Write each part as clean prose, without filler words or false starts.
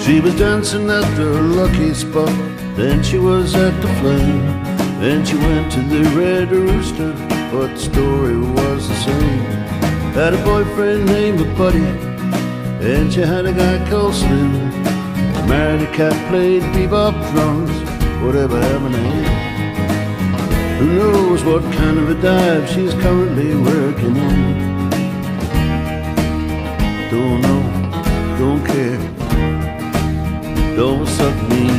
She was dancing at the lucky spot, then she was at the flame. Then she went to the Red Rooster, but the story was the same. Had a boyfriend named Buddy, and she had a guy called Slim. Married a cat, played bebop drums, whatever happened to him. Who knows what kind of a dive she's currently working on. Don't know, don't care, don't suck me in.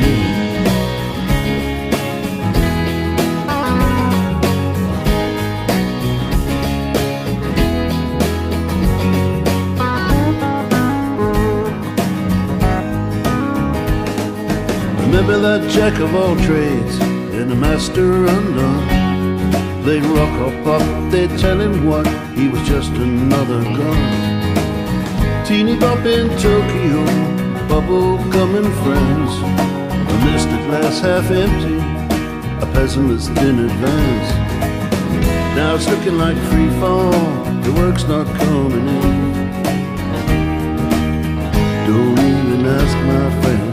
Remember that jack of all trades and the master undone. They'd rock or pop, they'd tell him what, he was just another gun. Teeny bop in Tokyo, bubble gum and friends. A mystic glass half empty, a pessimist in advance. Now it's looking like free fall, the work's not coming in. Don't even ask my friend,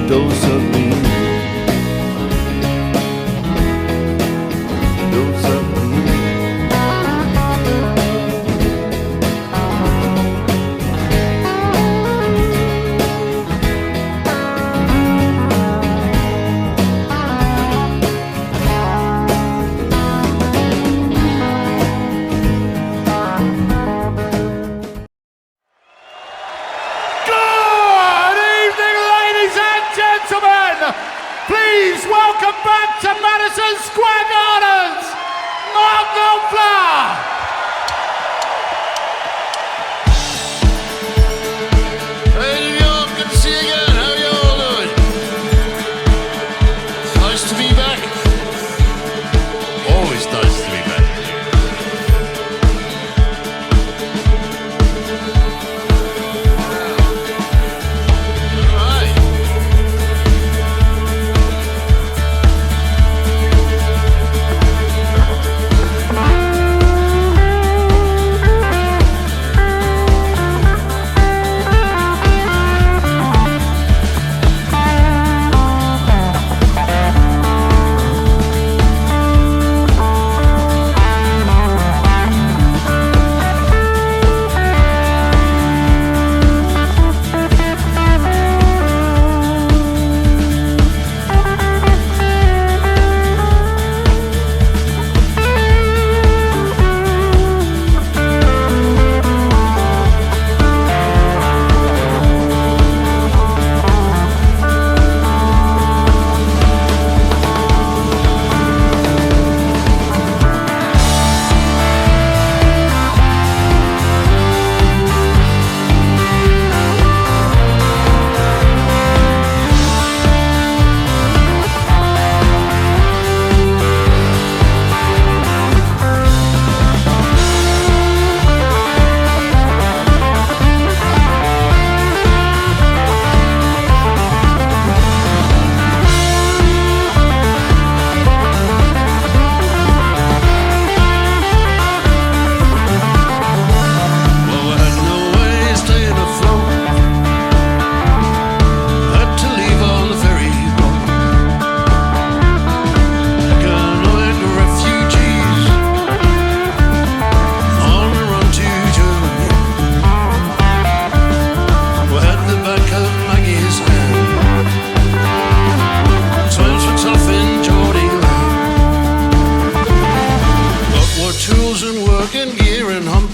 don't suck me in. Don't suck me in. Please welcome back to Madison Square Gardens, Knopfler! Hey New York, good to see you again. How are you all doing? It's nice to be back. Always nice to be back.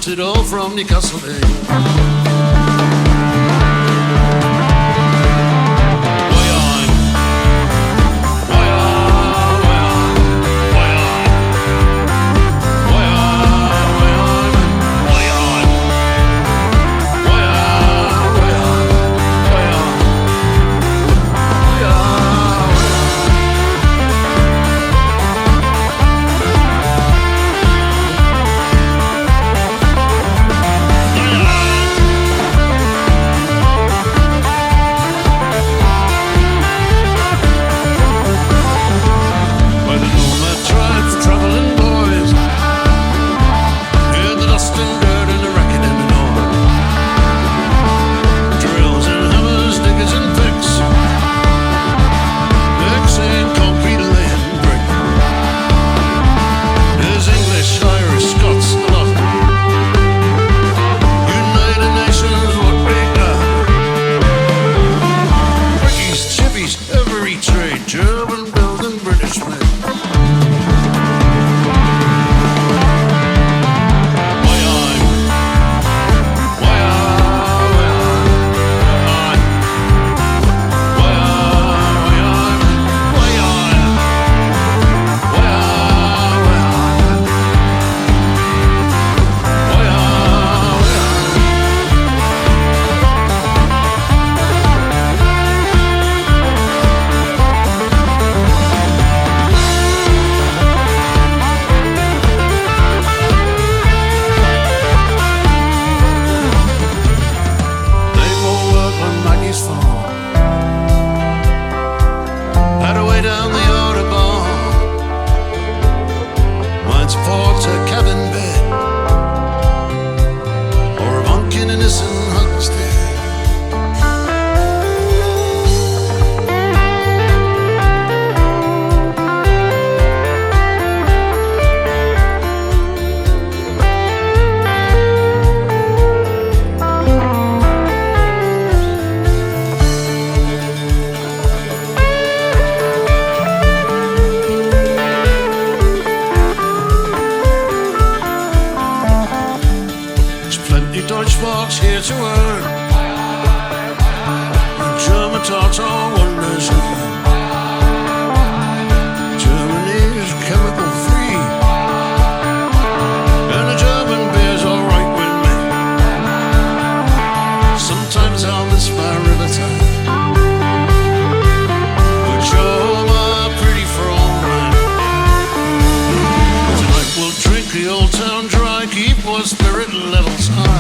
It all from Newcastle Bay. Irishman. Deutschmarks here to earn. German talks are wonders. Germany is chemical free, and the German beer's alright with me. Sometimes I'll miss my river time, but you're my pretty Fräulein. Tonight we'll drink the old town dry, keep our spirit levels high.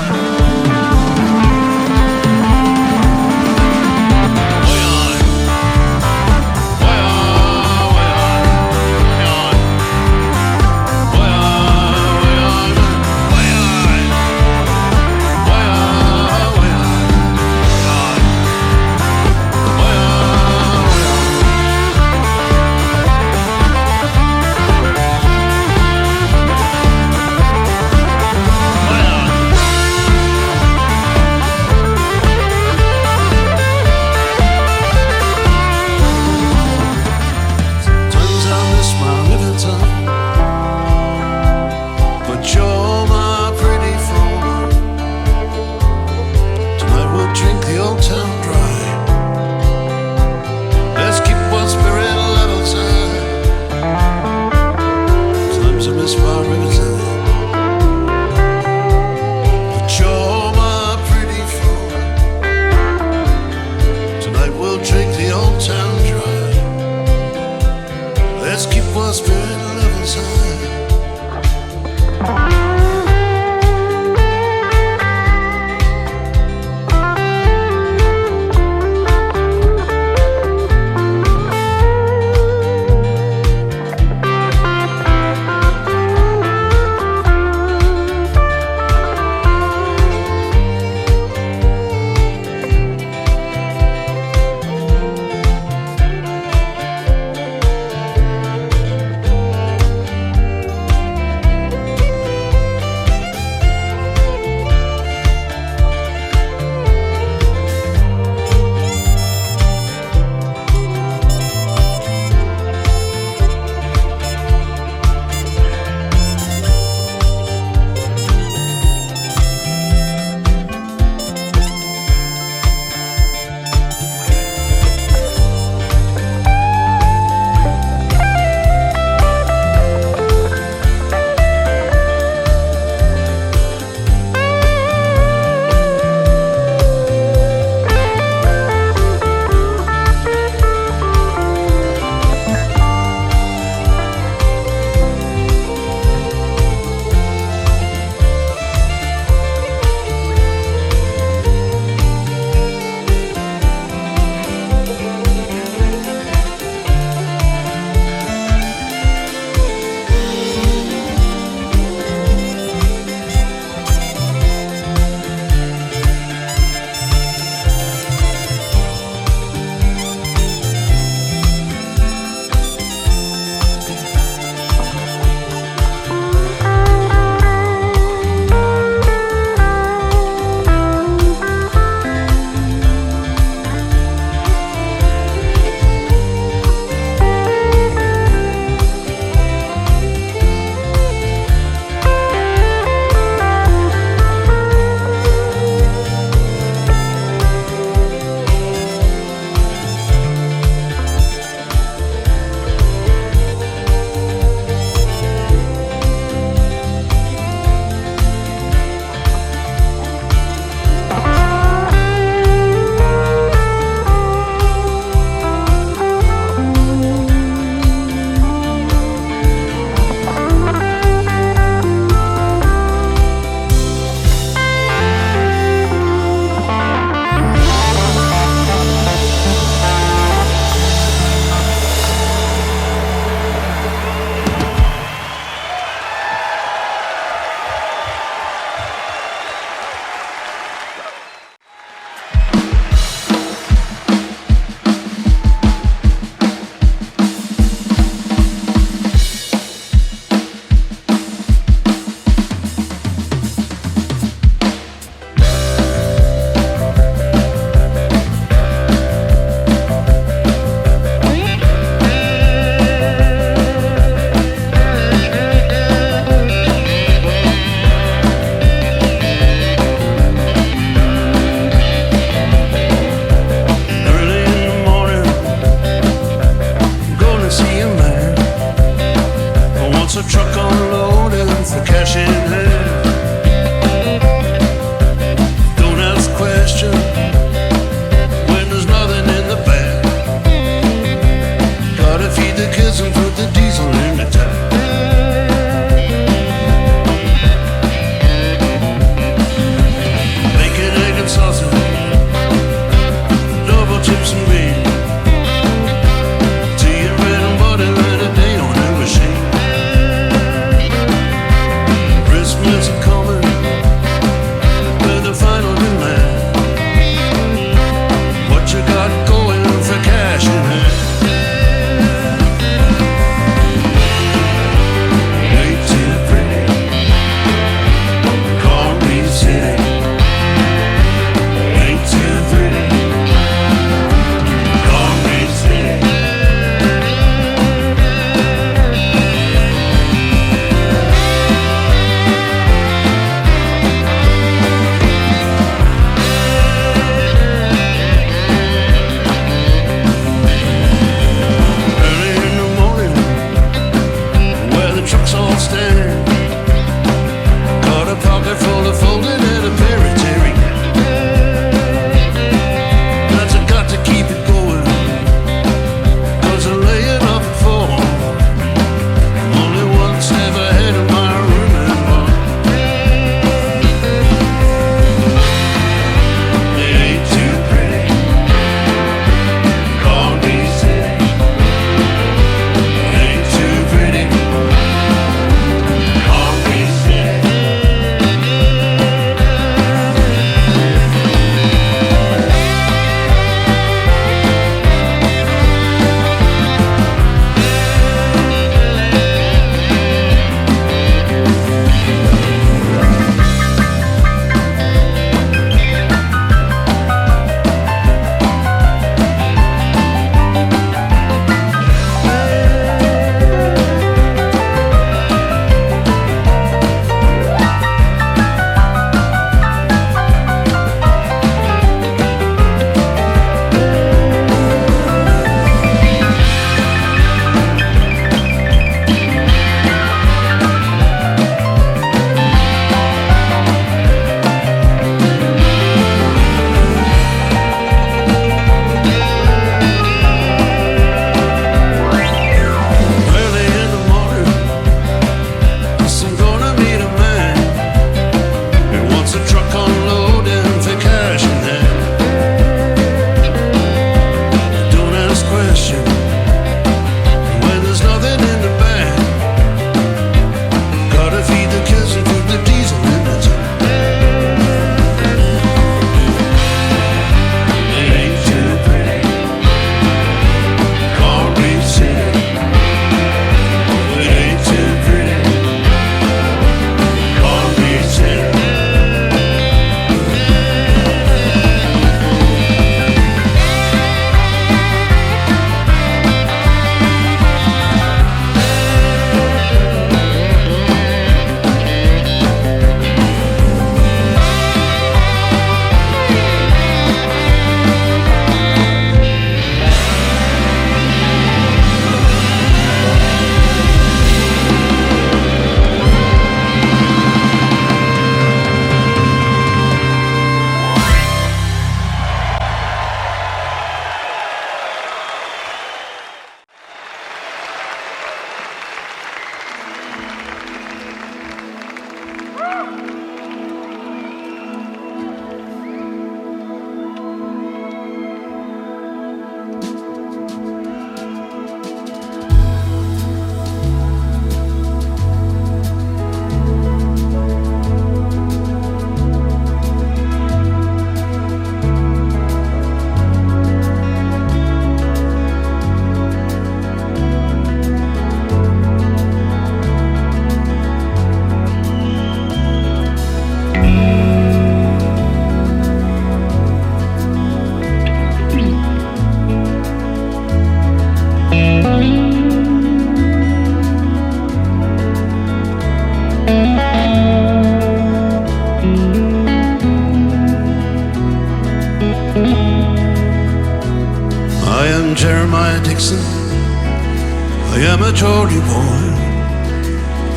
wine.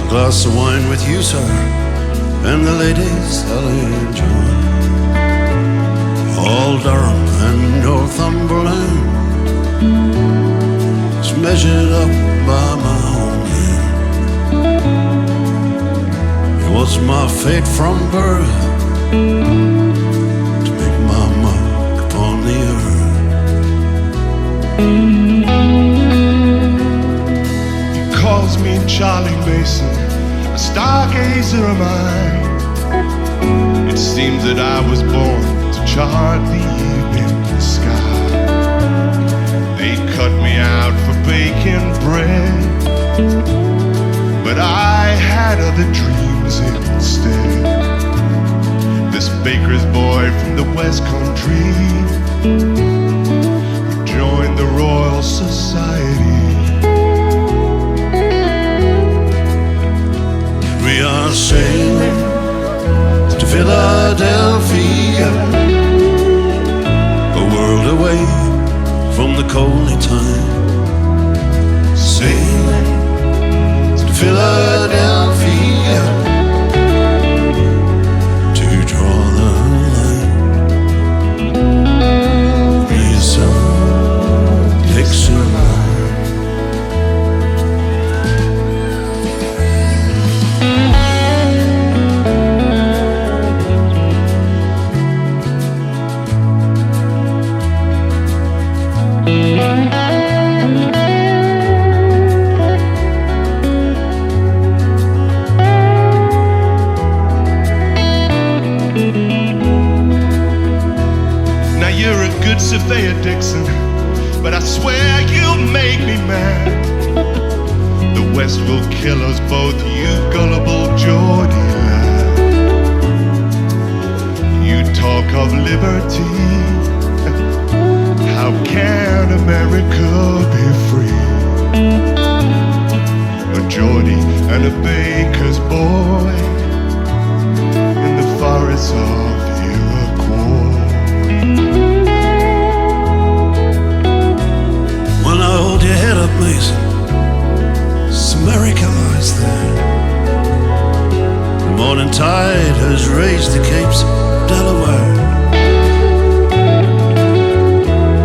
A glass of wine with you, sir, and the ladies I'll enjoy. All Durham and Northumberland is measured up by my own hand. It was my fate from birth to make my mark upon the earth. He calls me Charlie Mason, a stargazer am I. It seems that I was born to chart the evening sky. They cut me out for baking bread, but I had other dreams instead. This baker's boy from the West Country who joined the Royal Society. We are sailing to Philadelphia, a world away from the coaly time. Sailing to Philadelphia to draw the line. Please, Dixon. Now you're a good surveyor, Dixon, but I swear you'll make me mad. The West will kill us both, you gullible Geordie lad. You talk of liberty, how can America be free? A Geordie and a baker's boy in the forests of Iroquois. When I hold your head up, Mason, it's America lies there. The morning tide has raised the capes of Delaware.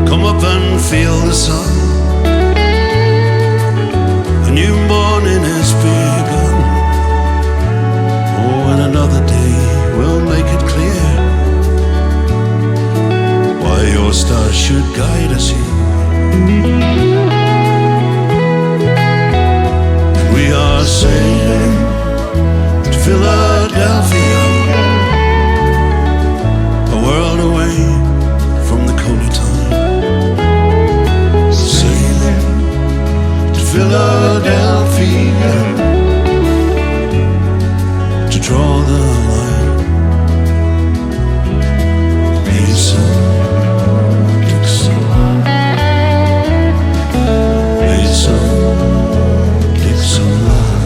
Come up and feel the sun. A new morning has begun. Oh, and another day will make it clear why your stars should guide us here. We are sailing to Philadelphia, a world away from the coaly time. Sailing to Philadelphia to draw the line. Mason, Dixon, Mason, Dixon line.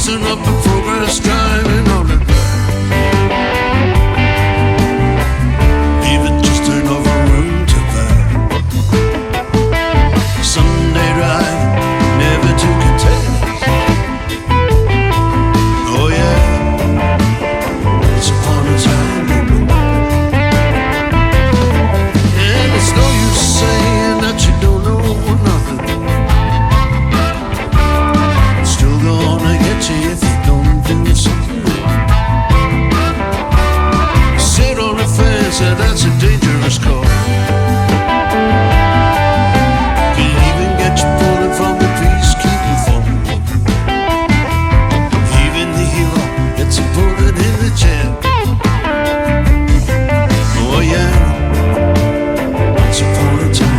tossing up the progress, driving on the even just enough room to buy. Sunday drive, never took a taste. Oh yeah, once upon a time. And it's no use saying that you don't know nothing. It's still gonna get you if you don't do something. Sit on the fence, and that's a dangerous call. Can even get you pulling from the peacekeeping phone. Even the hero gets a bullet in the chair. Oh yeah, once upon a time.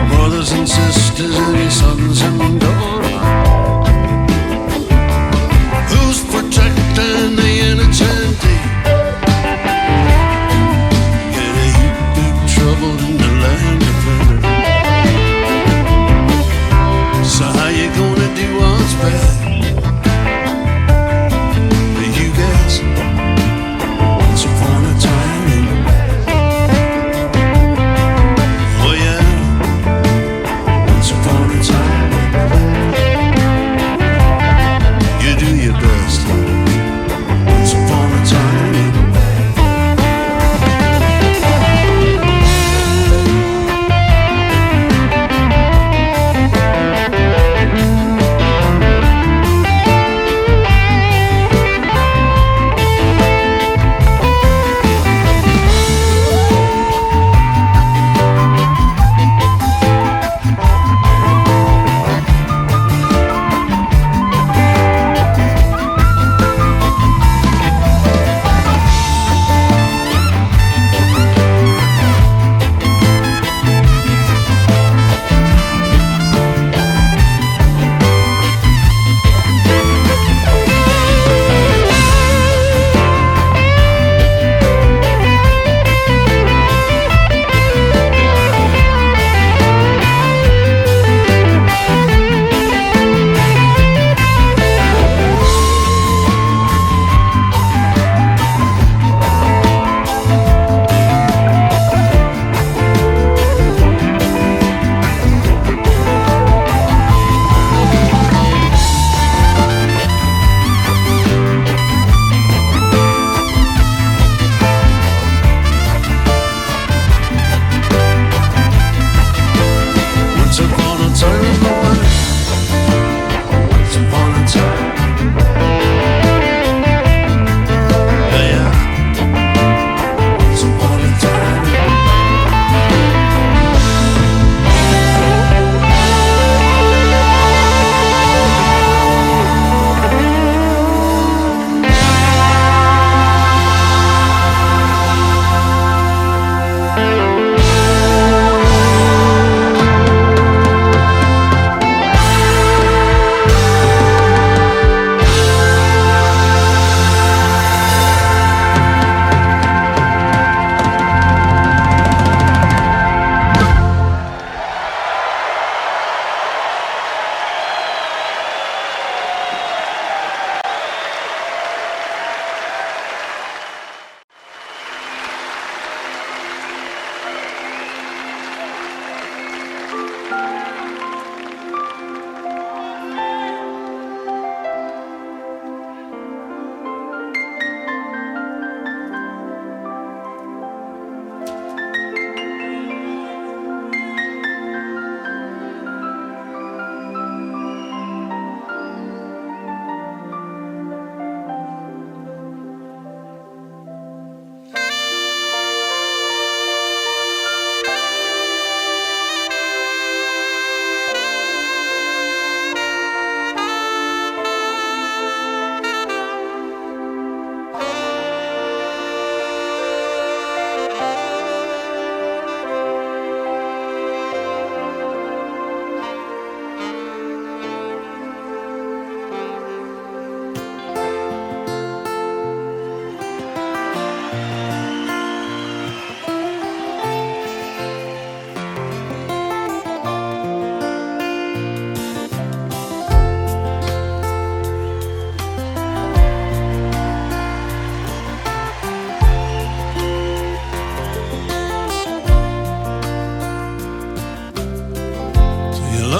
Brothers and sisters, any sons and daughters. Who's protecting the innocent? Get a heap big trouble in the land of plenty. So how you gonna do what's bad? You guess once upon a time.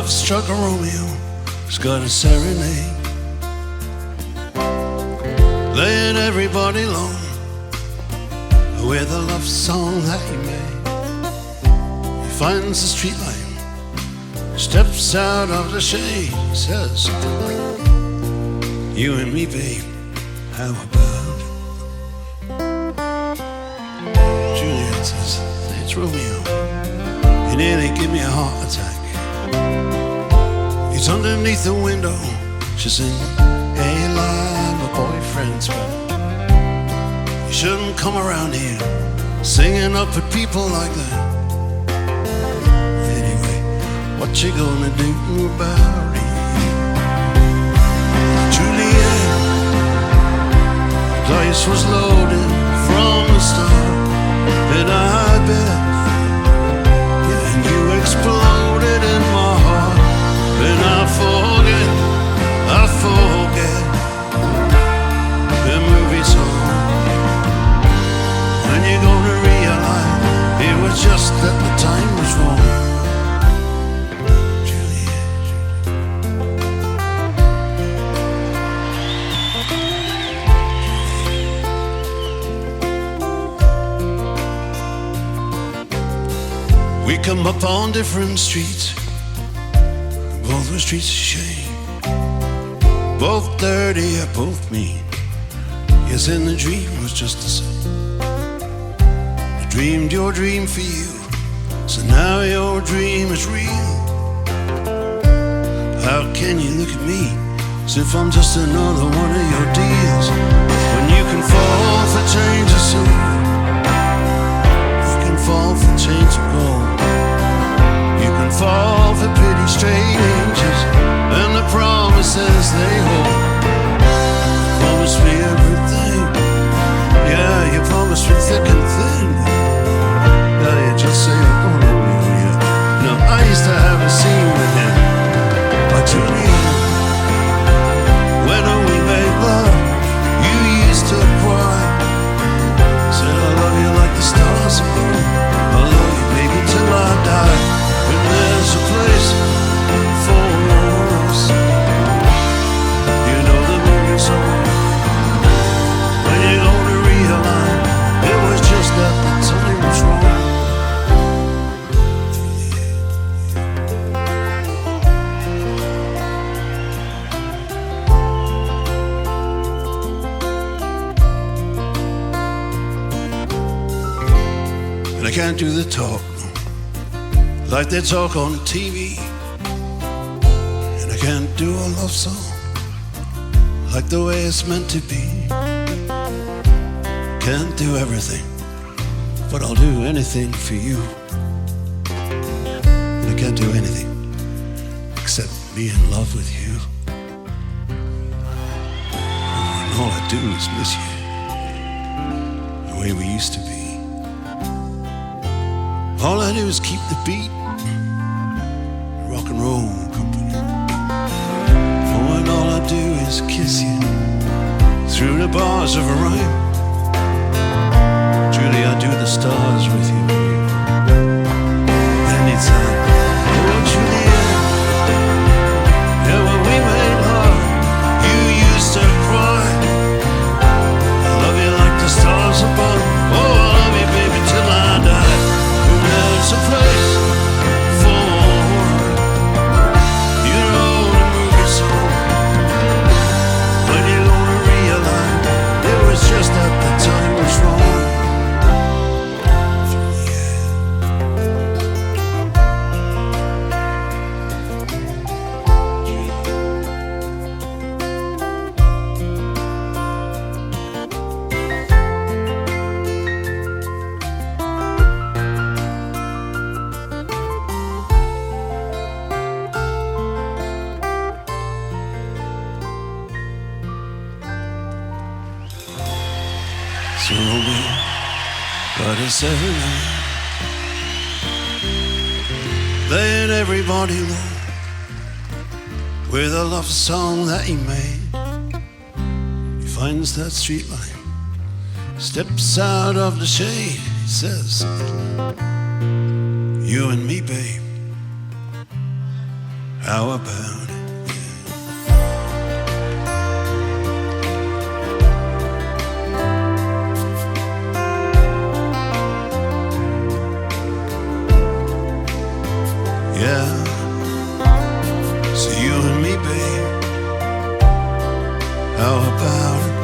love-struck Romeo has got a serenade, laying everybody low with a love song that he made. He finds the street light, steps out of the shade, says something like, you and me, babe, how about? Juliet says, it's Romeo, he nearly gave me a heart attack. He's underneath the window, she's singing, hey, love, my boyfriend's back. You shouldn't come around here singing up at people like that. Anyway, what you gonna do about it? Juliet, the dice was loaded from the start, and I bet, yeah, and you exploded in my heart, and I forget the movie song. When you're gonna realize it was just that the time was wrong. We come up on different streets, both were streets of shame, both dirty, both mean. Yes, and the dream was just the same. I dreamed your dream for you, so now your dream is real. How can you look at me as if I'm just another one of your deals, when you can fall for change of silver, you can fall for change of gold, you can fall for pretty strangers and the promises they hold. Promise me everything, yeah, you promise me thick and thin. Now you just say you're gonna be here. No, I used to have a scene with him, but Juliet, when we made love, you used to cry. Said I love you like the stars above, I love you baby till I die. And there's a place for us, you know the movie song. When you're gonna realize it was just that the time was wrong. And I can't do the talk like they talk on the TV, and I can't do a love song like the way it's meant to be. Can't do everything, but I'll do anything for you. And I can't do anything except be in love with you. And all I do is miss you, the way we used to be. All I do is keep the beat, rock and roll company. For when all I do is kiss you through the bars of a rhyme, Julie, I do the stars with you anytime. Oh, Juliet, yeah, when we made love, you used to cry. I love you like the stars above. Oh, I love you, baby, till I die. There's a place for you know the movie song. When you're gonna realize it was just that the time was wrong. So Romeo got a serenade, laying everybody low with a love song that he made. He finds that street light, steps out of the shade, he says something like, you and me, babe, How about it? Yeah, so you and me, babe. How about it?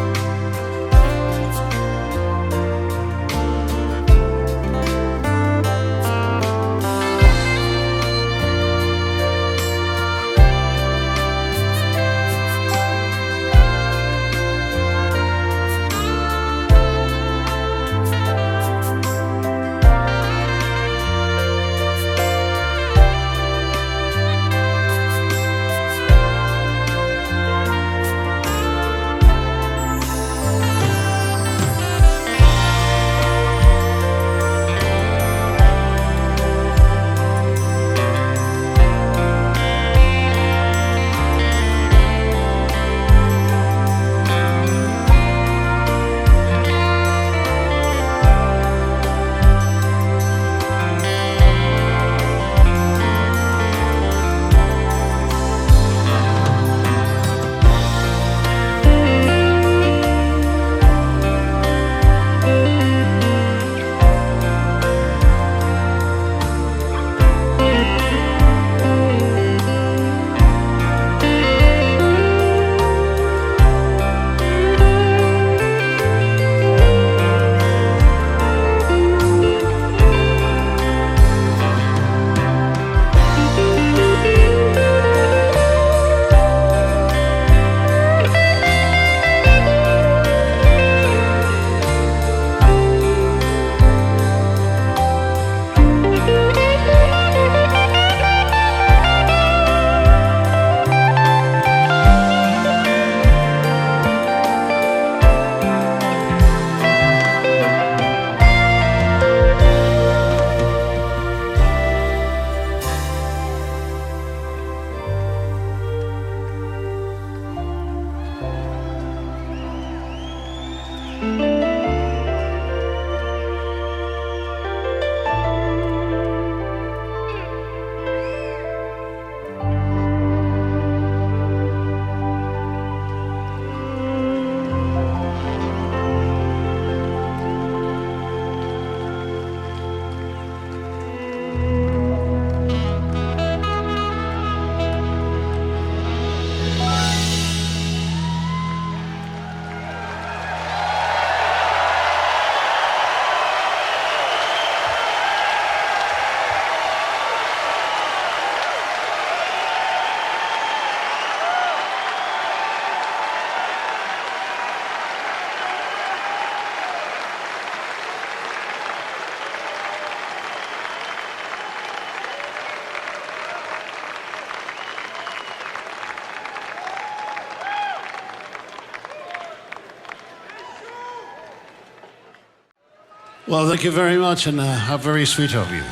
Well, thank you very much, and how very sweet of you.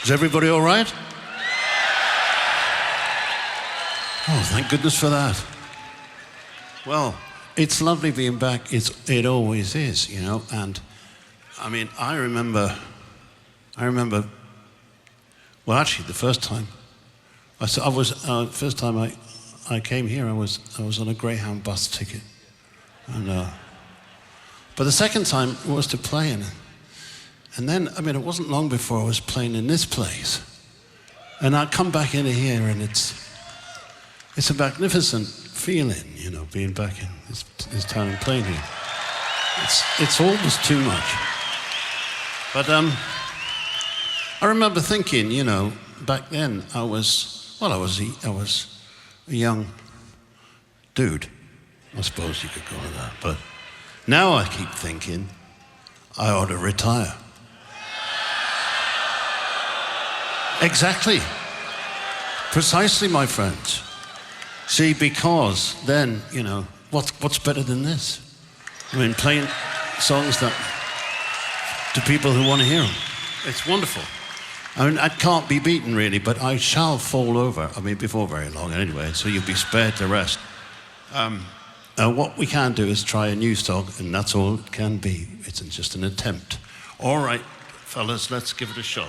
Is everybody all right? Oh, thank goodness for that. Well, it's lovely being back. It always is, you know. And I mean, I remember. Well, actually, the first time first time I came here, I was on a Greyhound bus ticket, and but the second time was to play in it. And then, I mean, it wasn't long before I was playing in this place. And I come back into here, and it's a magnificent feeling, you know, being back in this town and playing here. It's almost too much. But I remember thinking, you know, back then I was a young dude, I suppose you could call it that. But now I keep thinking I ought to retire. Exactly. Precisely, my friends. See, because then, you know, what's better than this? I mean, playing songs that to people who want to hear them. It's wonderful. I mean, I can't be beaten, really, but I shall fall over. I mean, before very long, anyway, so you'll be spared the rest. What we can do is try a new song, and that's all it can be. It's just an attempt. All right. fellas, let's give it a shot.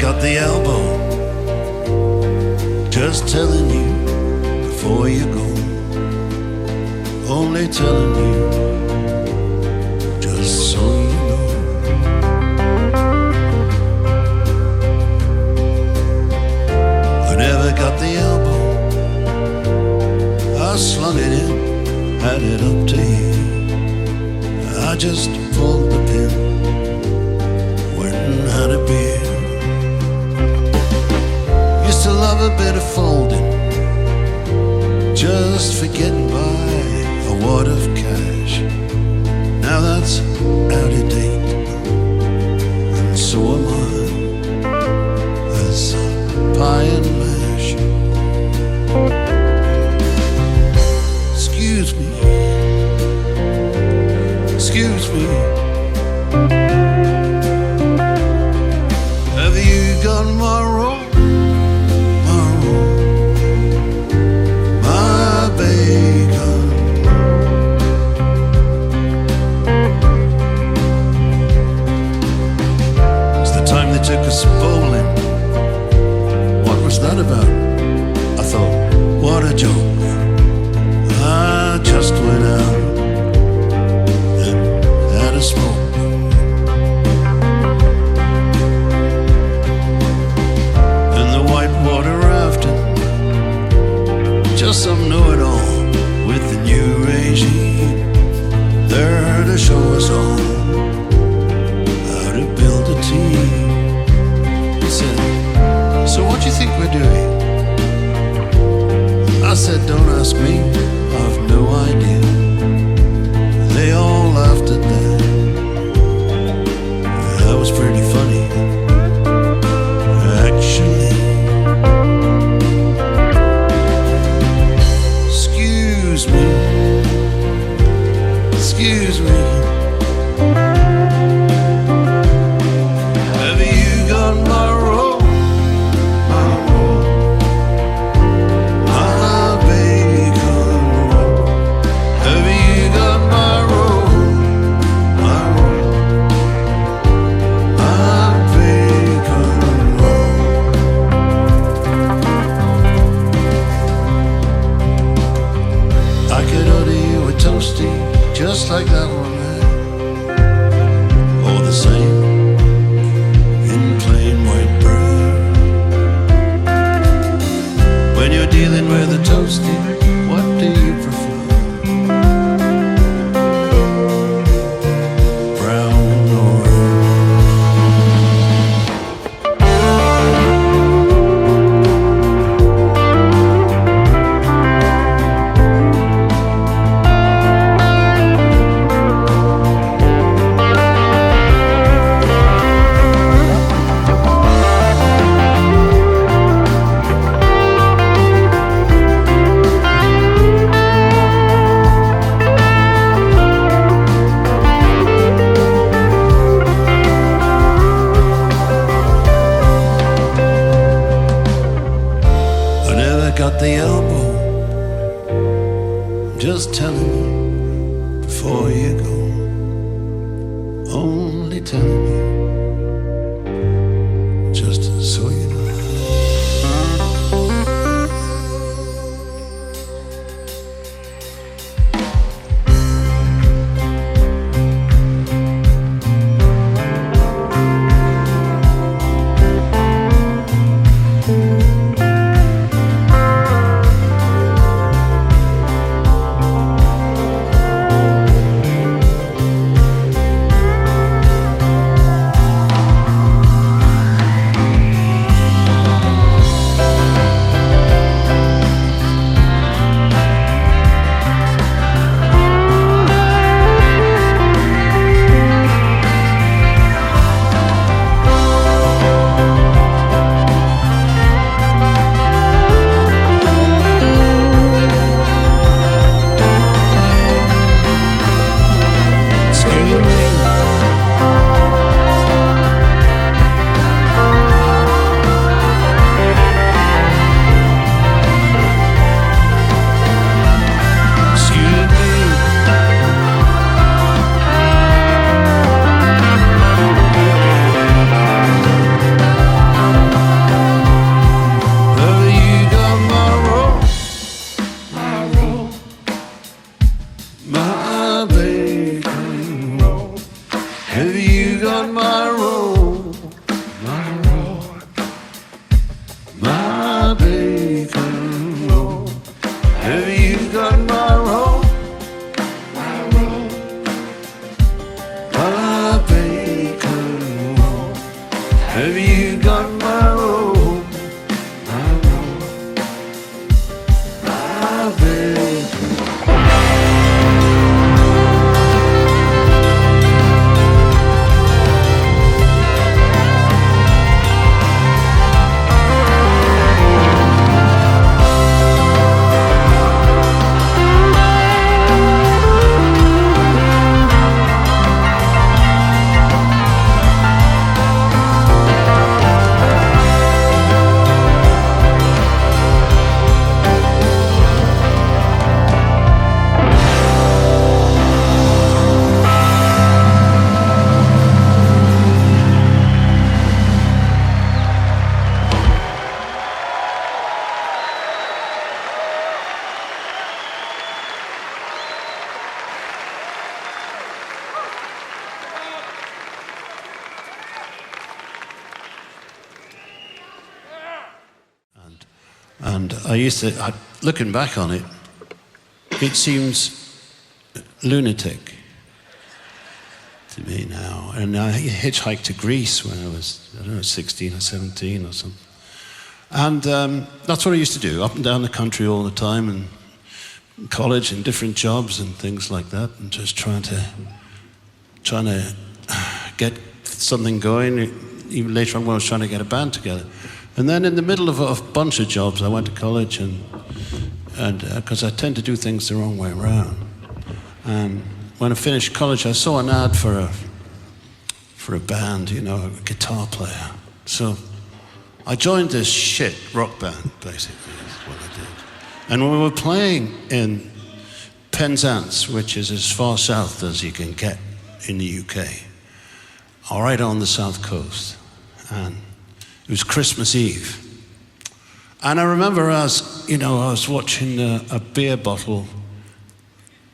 Got the elbow, just telling you before you go, only telling you just so you know. I never got the elbow, I slung it in, had it up to here. I just pulled the pin, went and had a beer. To love a bit of folding, just for getting by a wad of cash. Now that's out of date, and so am I, as pie and mash. Excuse me, excuse me, have you got my roll? Took us bowling. What was that about? I thought, what a joke. I just went out and had a smoke. In the whitewater rafting, just some know-it-all with the new regime. There to show us all how to build a team. So what do you think we're doing? I said, don't ask me, I've no idea. They all laughed at that. That was pretty funny, actually. Excuse me, excuse me. Have you got my roll? Just like that one there, or the same in plain white bread. When you're dealing with a toasty, what do you prefer? Brown or got the elbow, just telling you before you go, only telling you just so you know. you got my roll? My bacon roll. Have you got my roll? My bacon roll. Have you got my roll? My bacon. And I used to, looking back on it, it seems lunatic to me now. And I hitchhiked to Greece when I was, I don't know, 16 or 17 or something. And that's what I used to do, up and down the country all the time, and college and different jobs and things like that, and just trying to get something going. Even later on when I was trying to get a band together. And then in the middle of a bunch of jobs, I went to college, and because I tend to do things the wrong way around. And when I finished college, I saw an ad for a band, you know, a guitar player. So I joined this shit rock band, basically, is what I did. And we were playing in Penzance, which is as far south as you can get in the UK, all right on the south coast. And it was Christmas Eve. And I remember I was watching a beer bottle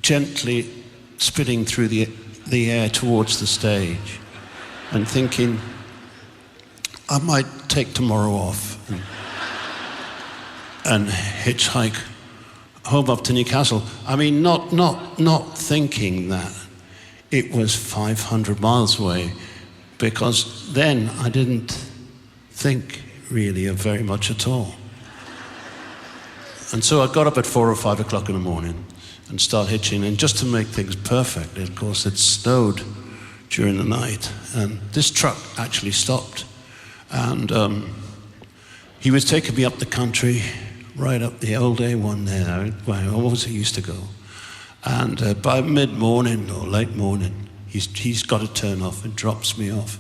gently spitting through the air towards the stage and thinking, I might take tomorrow off and hitchhike home up to Newcastle. I mean, not thinking that it was 500 miles away, because then I didn't think really of very much at all. And so I got up at 4 or 5 o'clock in the morning and started hitching, and just to make things perfect, of course, it snowed during the night, and this truck actually stopped, and he was taking me up the country, right up the old A1 there, where I always used to go, and by mid-morning or late morning, he's got to turn off and drops me off.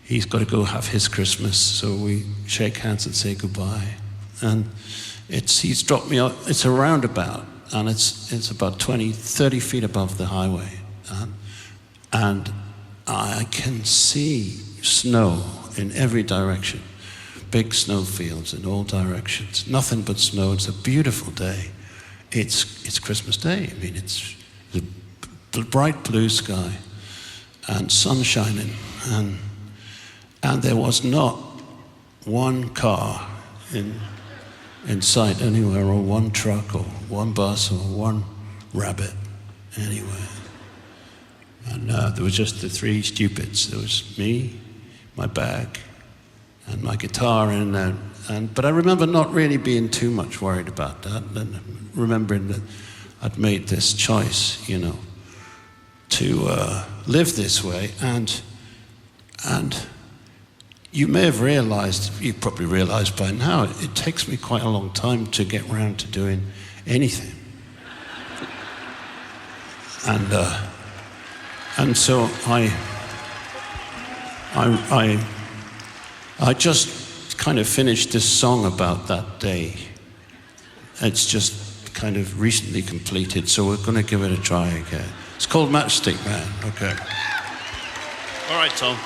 He's got to go have his Christmas, so we shake hands and say goodbye. And he's dropped me off. It's a roundabout, and it's about 20, 30 feet above the highway. And I can see snow in every direction, big snow fields in all directions, nothing but snow. It's a beautiful day. It's Christmas Day. I mean, it's the bright blue sky and sun shining, and there was not one car in sight anywhere, or one truck, or one bus, or one rabbit anywhere. And there was just the three stupids. There was me, my bag, and my guitar, but I remember not really being too much worried about that, and remembering that I'd made this choice, you know, to live this way, and you may have realized, you probably realized by now, it takes me quite a long time to get round to doing anything. And so I just kind of finished this song about that day. It's just kind of recently completed, so we're going to give it a try again. It's called Matchstick Man. Okay. All right, Tom.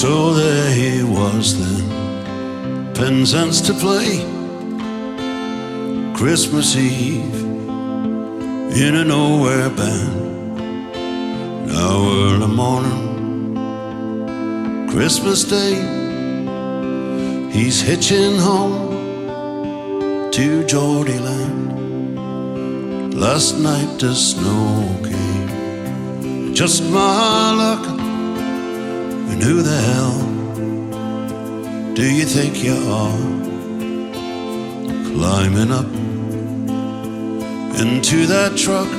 So there he was then, Penzance to play, Christmas Eve in a nowhere band. Now early morning, Christmas Day, he's hitching home to Geordie land. Last night the snow came, just my luck. And who the hell do you think you are, climbing up into that truck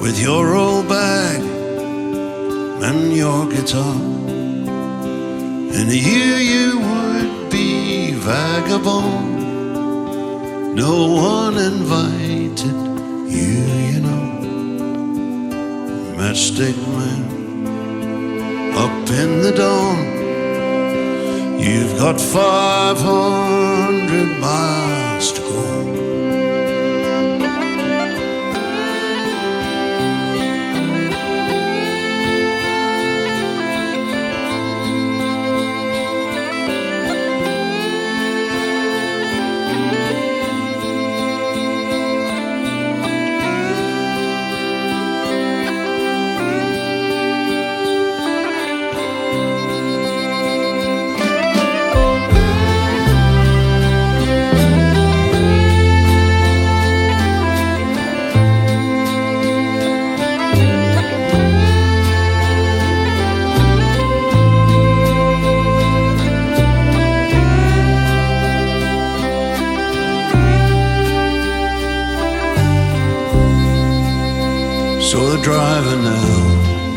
with your old bag and your guitar? And you would be vagabond, no one invited you, you know. Matchstick man, up in the dawn, you've got 500 miles to go. So the driver now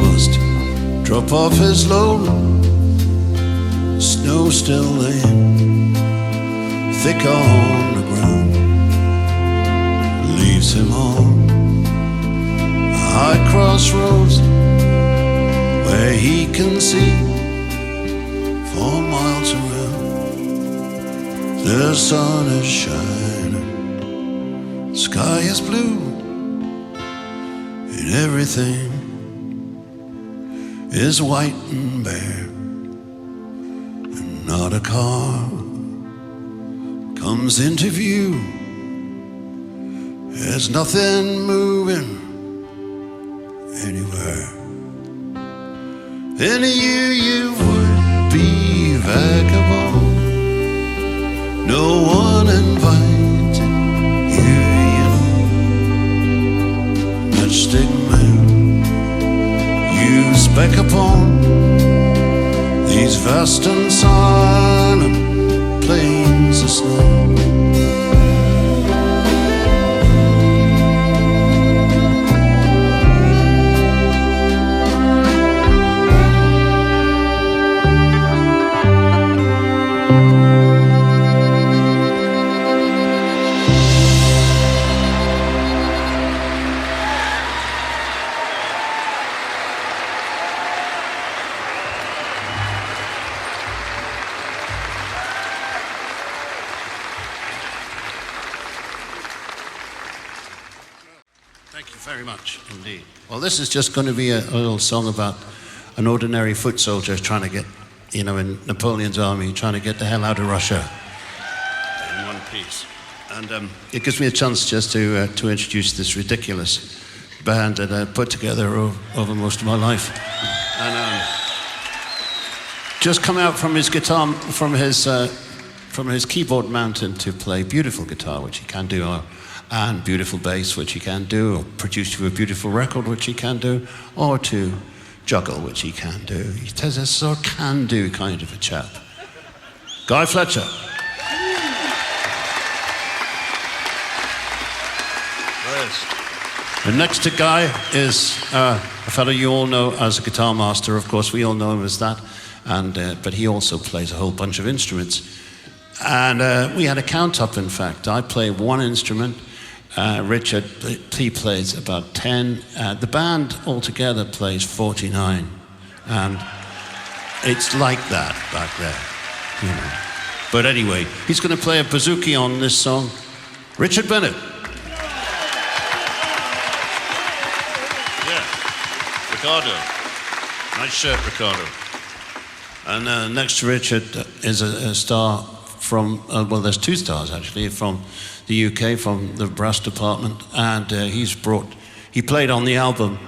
must drop off his load. Snow still laying thick on the ground, leaves him on a high crossroads where he can see 4 miles around. The sun is shining, sky is blue, and everything is white and bare, and not a car comes into view. There's nothing moving anywhere. And you would be vagabond, no one invited you, you know. Matchstick man, you spec upon these vast and silent plains of snow. Thank you very much indeed. Well, this is just going to be a little song about an ordinary foot soldier trying to get, you know, in Napoleon's army, trying to get the hell out of Russia in one piece. And it gives me a chance just to introduce this ridiculous band that I put together over most of my life. And just come out from his guitar, from his keyboard mountain to play beautiful guitar, which he can do, and beautiful bass, which he can do, or produce you a beautiful record, which he can do, or to juggle, which he can do. He's a sort of can-do kind of a chap. Guy Fletcher. And next to Guy is a fellow you all know as a guitar master, of course. We all know him as that, but he also plays a whole bunch of instruments. And we had a count-up, in fact. I play one instrument. Richard, he plays about 10. The band altogether plays 49. And it's like that back there, you know. But anyway, he's going to play a bouzouki on this song. Richard Bennett. Yeah. Ricardo. Nice shirt, Ricardo. And next to Richard is a star from, well, there's two stars actually, from the UK, from the brass department, and he played on the album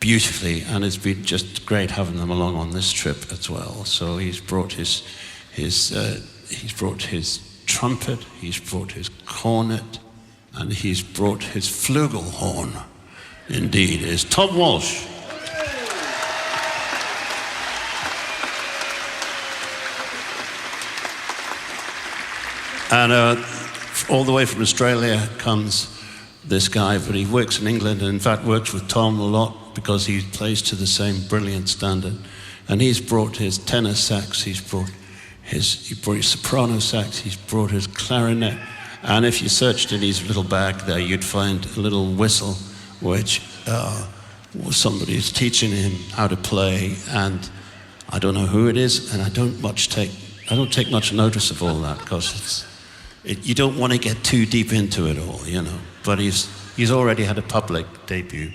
beautifully, and it's been just great having them along on this trip as well. So he's brought his trumpet, he's brought his cornet, and he's brought his flugelhorn. Indeed, is Tom Walsh. And all the way from Australia comes this guy, but he works in England and in fact works with Tom a lot because he plays to the same brilliant standard. And he's brought his tenor sax, he brought his soprano sax, he's brought his clarinet. And if you searched in his little bag there, you'd find a little whistle which somebody's teaching him how to play. And I don't know who it is, and I don't take much notice of all that because you don't want to get too deep into it all, you know. But he's already had a public debut,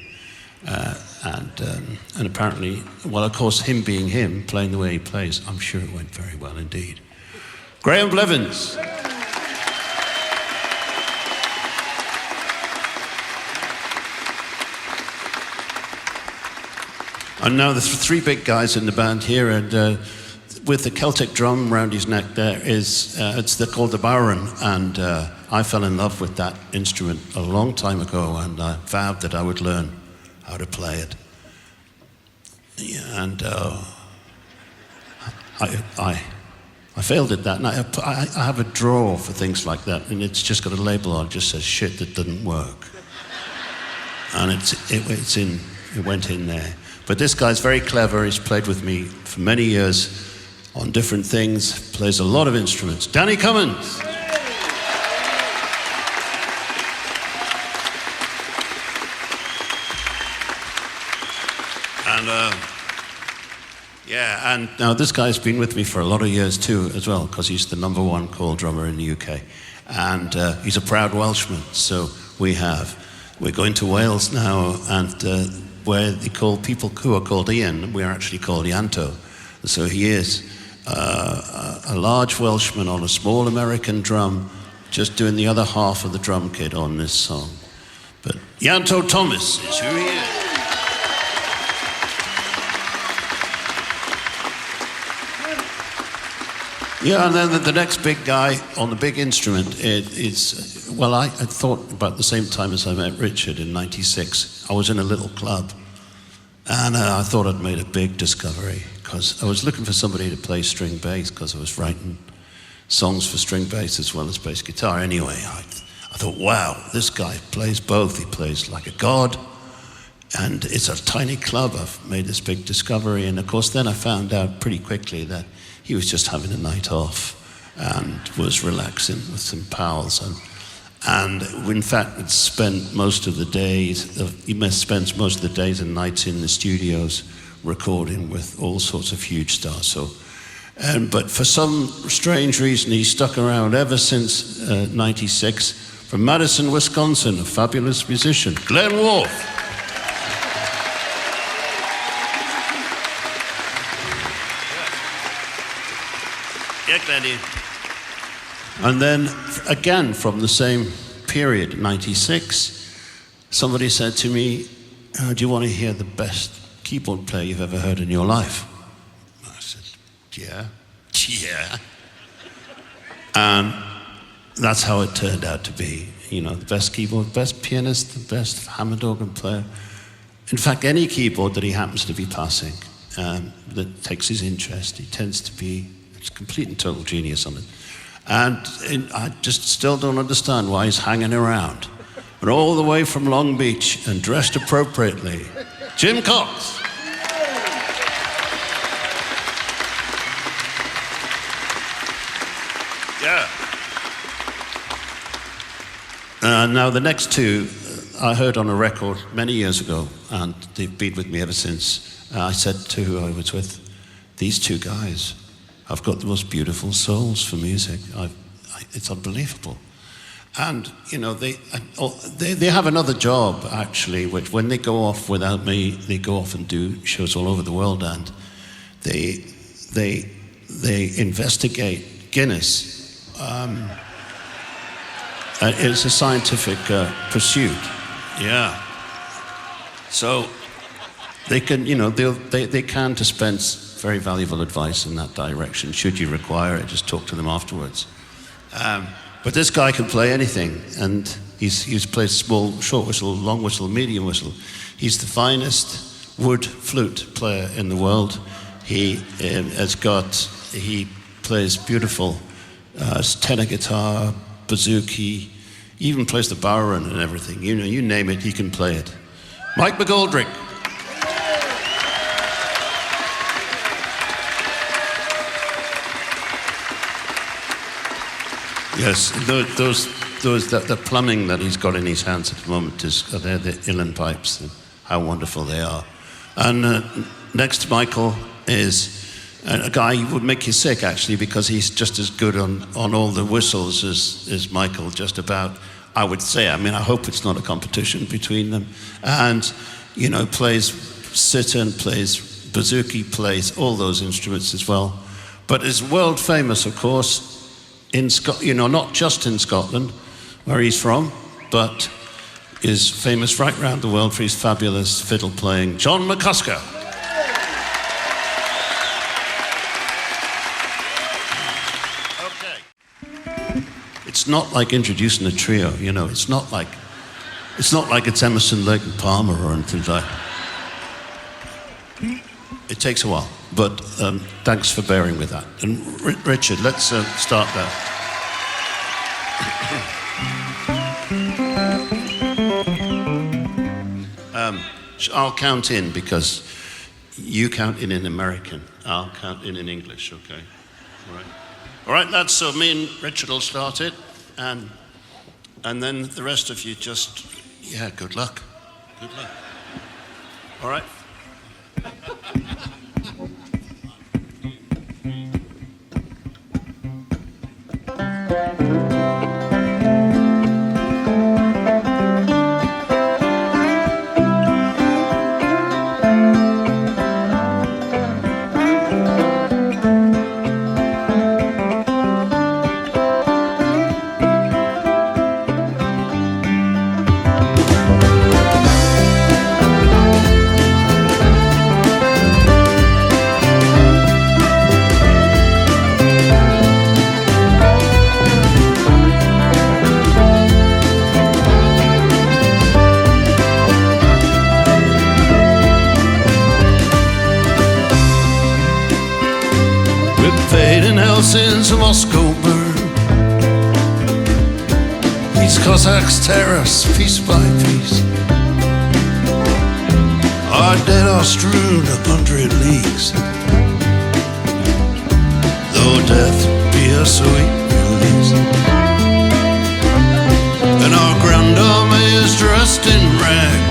and apparently, well, of course, him being him, playing the way he plays, I'm sure it went very well indeed. Graham Blevins. And now the three big guys in the band here, and with the Celtic drum round his neck there they're called the Bowron, and I fell in love with that instrument a long time ago, and I vowed that I would learn how to play it. Yeah, and I failed at that, and I have a drawer for things like that, and it's just got a label on it, just says shit that didn't work, and it went in there. But this guy's very clever. He's played with me for many years on different things, plays a lot of instruments. Danny Cummins. And now this guy's been with me for a lot of years too as well, because he's the #1 call drummer in the UK. And he's a proud Welshman. So we're going to Wales now, and where they call people who are called Ian, we are actually called Ianto. So he is a large Welshman on a small American drum, just doing the other half of the drum kit on this song. But Ianto Thomas is who he is. Yeah, and then the next big guy on the big instrument is, well, I thought about the same time as I met Richard in '96. I was in a little club, and I thought I'd made a big discovery, because I was looking for somebody to play string bass, because I was writing songs for string bass as well as bass guitar. Anyway, I thought, wow, this guy plays both. He plays like a god, and it's a tiny club. I've made this big discovery, and of course then I found out pretty quickly that he was just having a night off and was relaxing with some pals, and in fact had spent most of the days, he spends most of the days and nights in the studios recording with all sorts of huge stars. So, but for some strange reason, he stuck around ever since '96. From Madison, Wisconsin, a fabulous musician, Glenn Wolfe. Yeah, Glenn. And then again, from the same period, '96, somebody said to me, do you want to hear the best keyboard player you've ever heard in your life? I said, yeah. And that's how it turned out to be. You know, the best keyboard, best pianist, the best Hammond organ player. In fact, any keyboard that he happens to be passing that takes his interest, he tends to be a complete and total genius on it. And I just still don't understand why he's hanging around. But all the way from Long Beach and dressed appropriately, Jim Cox. Yeah. Now the next two I heard on a record many years ago, and they've been with me ever since. I said to who I was with, these two guys have got the most beautiful souls for music. It's unbelievable. And, you know, they have another job, actually, which when they go off without me, they go off and do shows all over the world, and they investigate Guinness. It's a scientific pursuit. Yeah. So they can, you know, they can dispense very valuable advice in that direction. Should you require it, just talk to them afterwards. But this guy can play anything, and he's played small, short whistle, long whistle, medium whistle. He's the finest wood flute player in the world. He plays beautiful tenor guitar, bouzouki, even plays the bowron and everything. You know, you name it, he can play it. Mike McGoldrick. Yes, the plumbing that he's got in his hands at the moment they're the uilleann pipes, and how wonderful they are. And next to Michael is a guy who would make you sick, actually, because he's just as good on all the whistles as Michael, just about, I would say. I mean, I hope it's not a competition between them. And, you know, plays sitar, plays bouzouki, plays all those instruments as well. But is world famous, of course, in not just in Scotland, where he's from, but is famous right around the world for his fabulous fiddle playing, John McCusker. Okay. It's not like introducing a trio, you know. It's not like it's Emerson, Lake and Palmer or anything like that. It takes a while, but thanks for bearing with that. And Richard, let's start there. I'll count in because you count in American. I'll count in English, okay? All right, lads, so me and Richard will start it, and then the rest of you just, good luck. Good luck. All right? Since Moscow burned, these Cossacks tear us piece by piece. Our dead are strewn 100 leagues, though death be a sweet release. And our Grand Army is dressed in rag,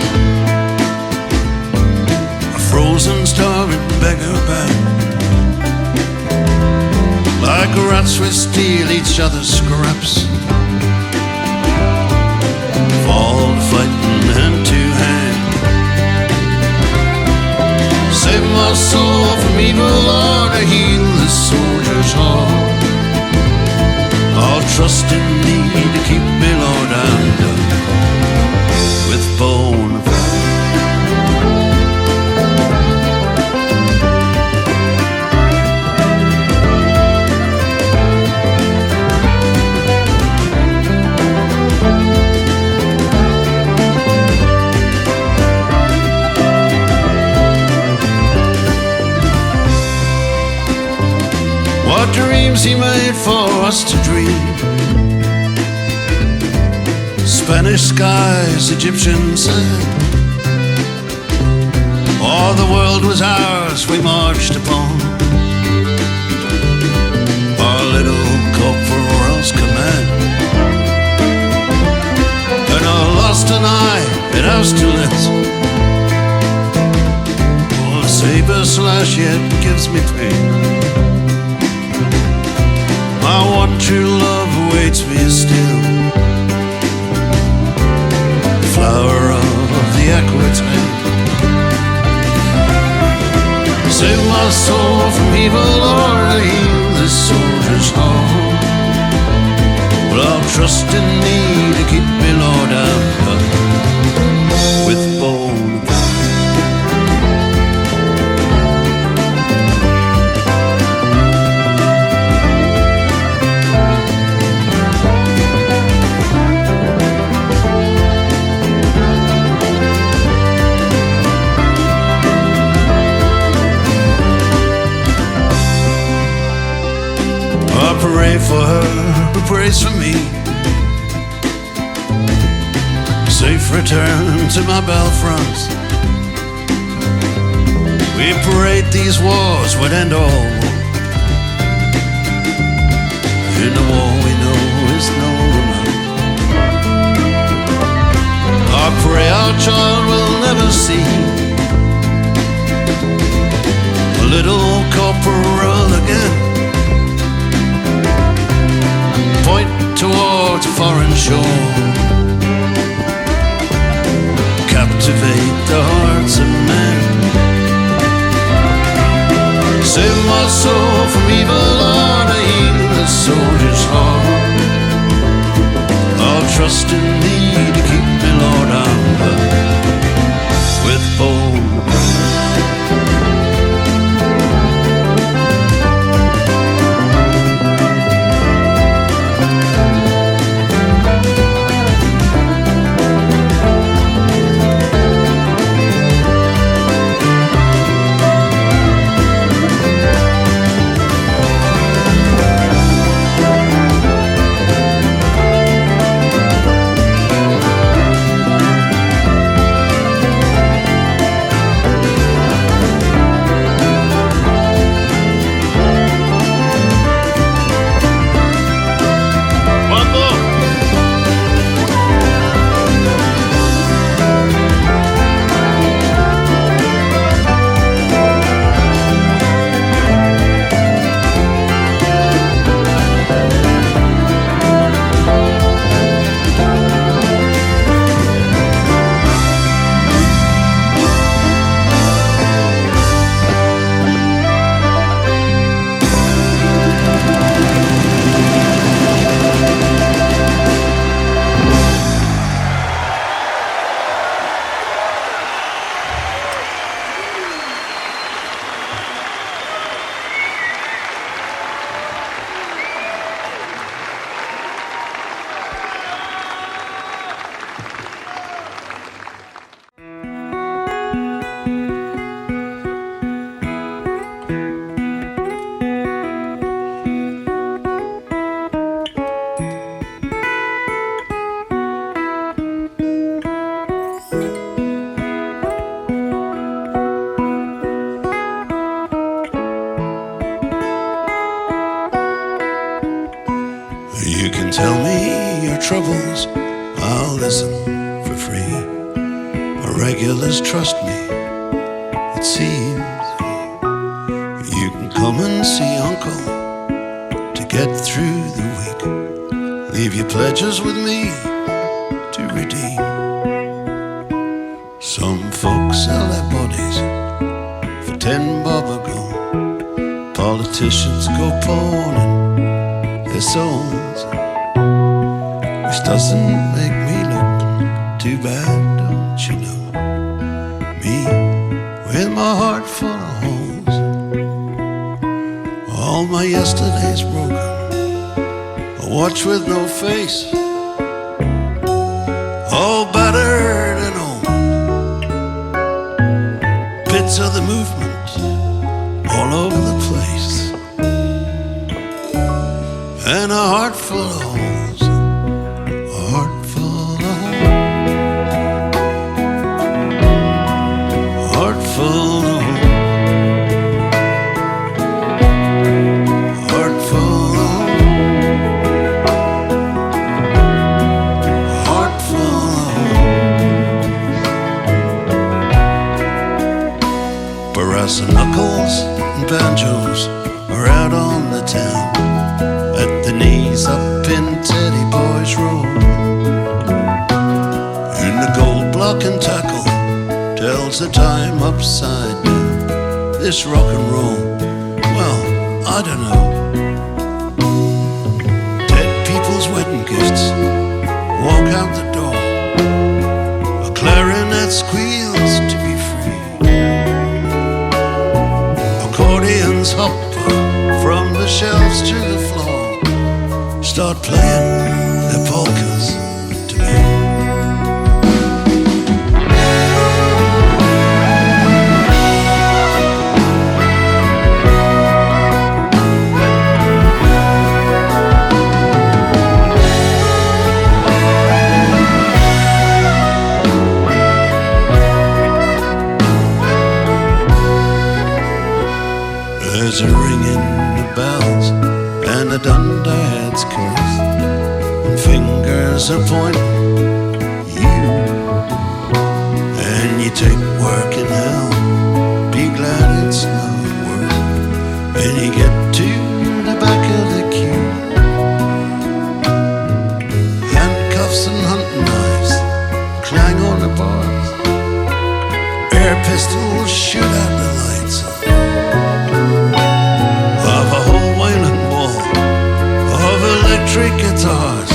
a frozen, starving beggar band. Like rats we steal each other's scraps, fall fighting hand to hand. Save my soul from evil, Lord, to heal this soldier's heart. I'll trust in thee to keep me, Lord, and with bone of dreams he made for us to dream. Spanish skies, Egyptian sand. All the world was ours, we marched upon our little corporal's command. And I lost an eye in Austerlitz. Oh, the saber slash yet gives me pain. My one true love awaits me still, flower of the Aquitaine. Save my soul from evil or heal this soldier's heart. Well, I'll trust in thee to keep me, Lord, out with bone. I pray for her who prays for me. Safe return to my battlefronts. We prayed these wars would end all. In the war we know is no amount. I pray our child will never see a little corporal again. Point towards a foreign shore. Captivate the hearts of men. Save my soul from evil, Lord, to heal the soldier's heart. I'll trust in thee to keep me, Lord, under with bold. You can tell me your troubles, I'll listen for free. My regulars trust me, it seems. You can come and see Uncle to get through the week. Leave your pledges with me to redeem. Some folks sell their bodies for 10 bob a go. Politicians go pawning their souls, which doesn't make me look too bad, don't you know? Me, with my heart full of holes, all my yesterdays broken, a watch with no face, all battered and old, bits of the movement all over the place. And a heart full of holes, a heart full of holes, a heart full of holes, a heart full of holes, a heart full of holes. Brass and knuckles and banjos are out on the town, at the knees up in Teddy Boy's Road. In the gold block and tackle tells the time upside down. This rock and roll well, I don't know. Dead people's wedding gifts walk out the door. A clarinet squeals to be free. Accordions hop from the shelves to the floor, start playing their polkas to me. There's a ringing of bells and a Dunderhead's curse, and fingers are pointing you. And you take work in hell, be glad it's not work. And you get to the back of the queue. Handcuffs and hunting knives clang on the bars. Air pistols shoot out the lights of a whole wailing wall of electric guitars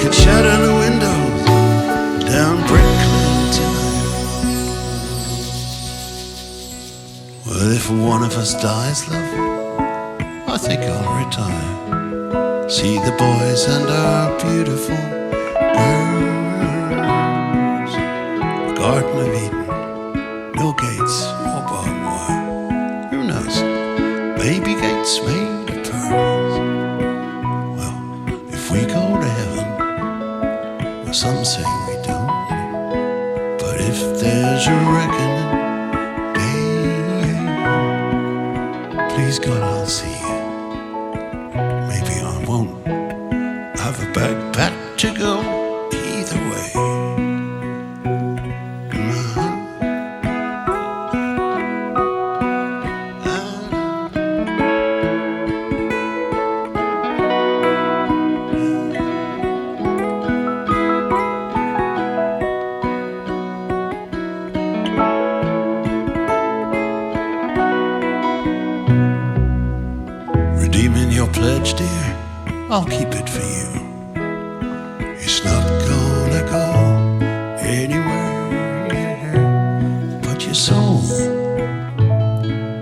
could shatter the windows down Bricklin tonight. Well, if one of us dies, love, I think I'll retire. See the boys and our beautiful girls. Garden of Eden, no gates or barbed wire. Who knows? Maybe gates made of pearls. Well, if we go to heaven, well, some say we don't. But if there's a reckoning day, please God, I'll see you. Maybe I won't have a backpack to go either way. Redeeming your pledge, dear, I'll keep it for you. It's not gonna go anywhere but your soul.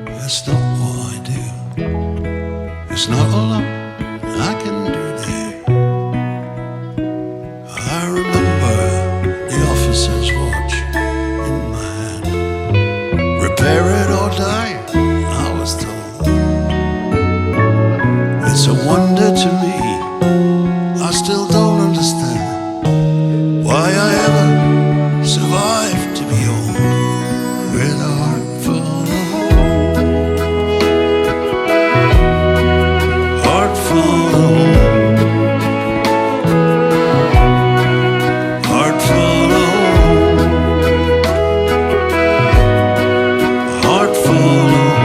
That's not what I do. It's not a lot I can do there. I remember the officer's watch in my hand. Repair it or die, I was told. It's a wonder to me, I still don't understand why I ever survived to be old with a heart full of home. Heart full of home. Heart full of home. Heart full of home.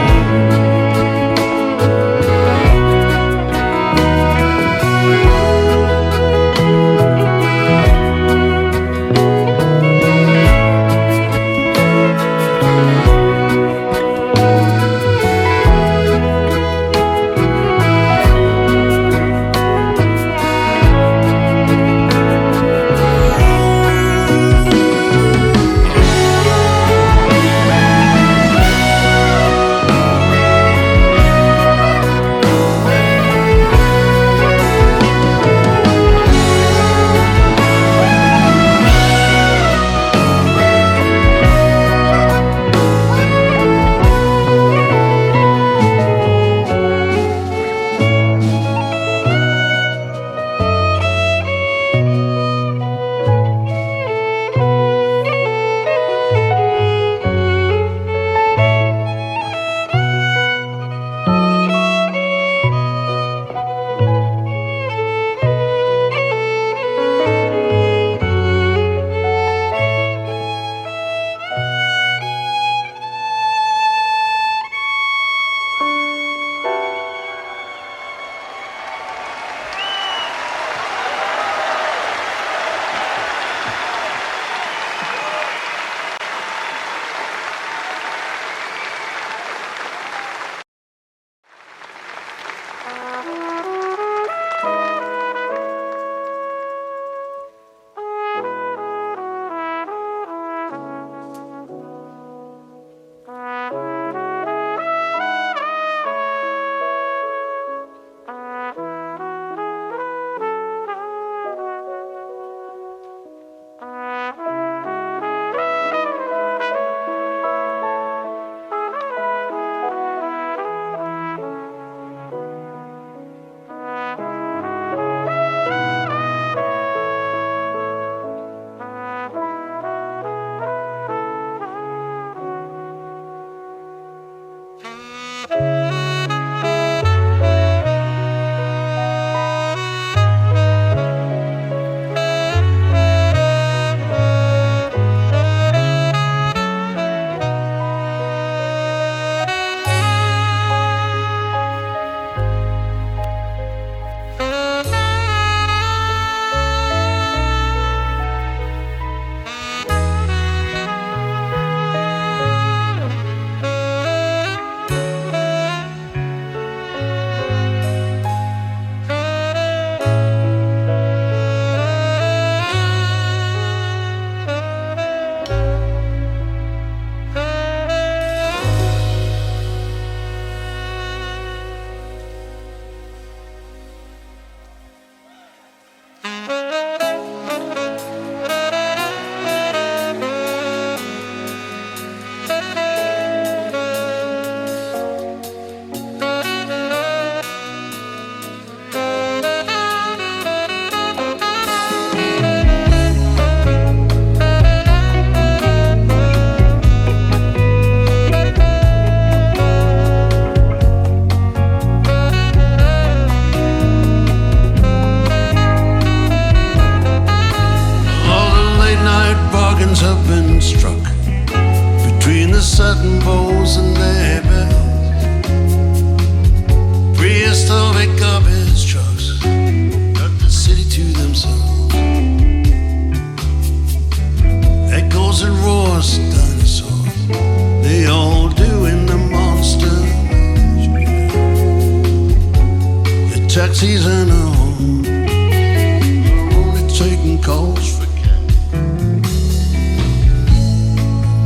season on. I'm only taking calls for cash.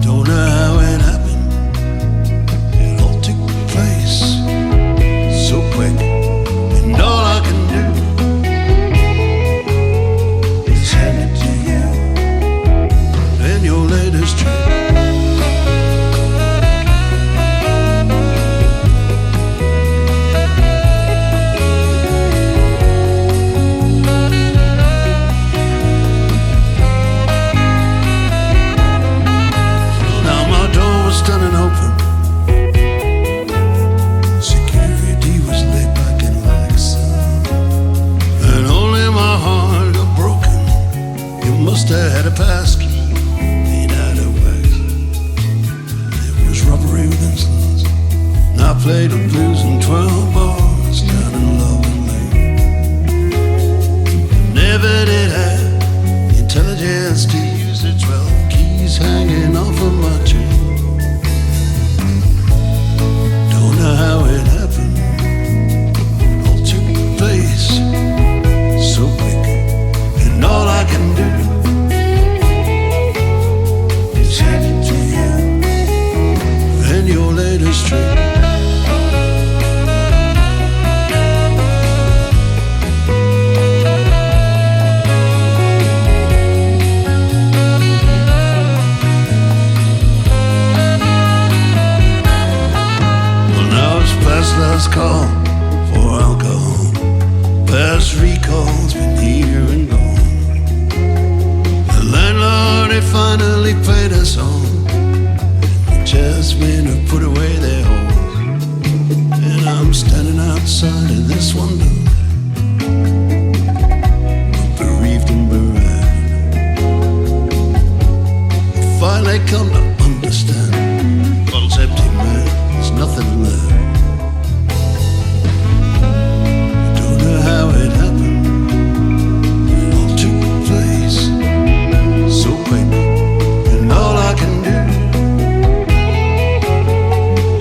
Don't know how it happened. It all took place so quick, and all I can do is hand it to you and your latest trick. Standing open, security was laid back in like sun, and only my heart got broken. You must have had a pass key made out of wax. It was robbery with insolence, and I played the blues in 12 bars down in Loving Lane. Never did have the intelligence to use the 12 keys hanging off of my chain. How it happened, all took place so quick, and all I can do is hand it to you and your latest trick. Last call for alcohol, past recalls been here and gone. The landlord, he finally paid us on. The jazzmen have put away their holes, and I'm standing outside of this one door, bereaved and bereft. I finally come to understand, bottle's empty, man, there's nothing left. How it happened, it all took place so quick, and all I can do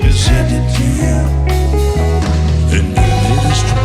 is hand it to you and your latest trick.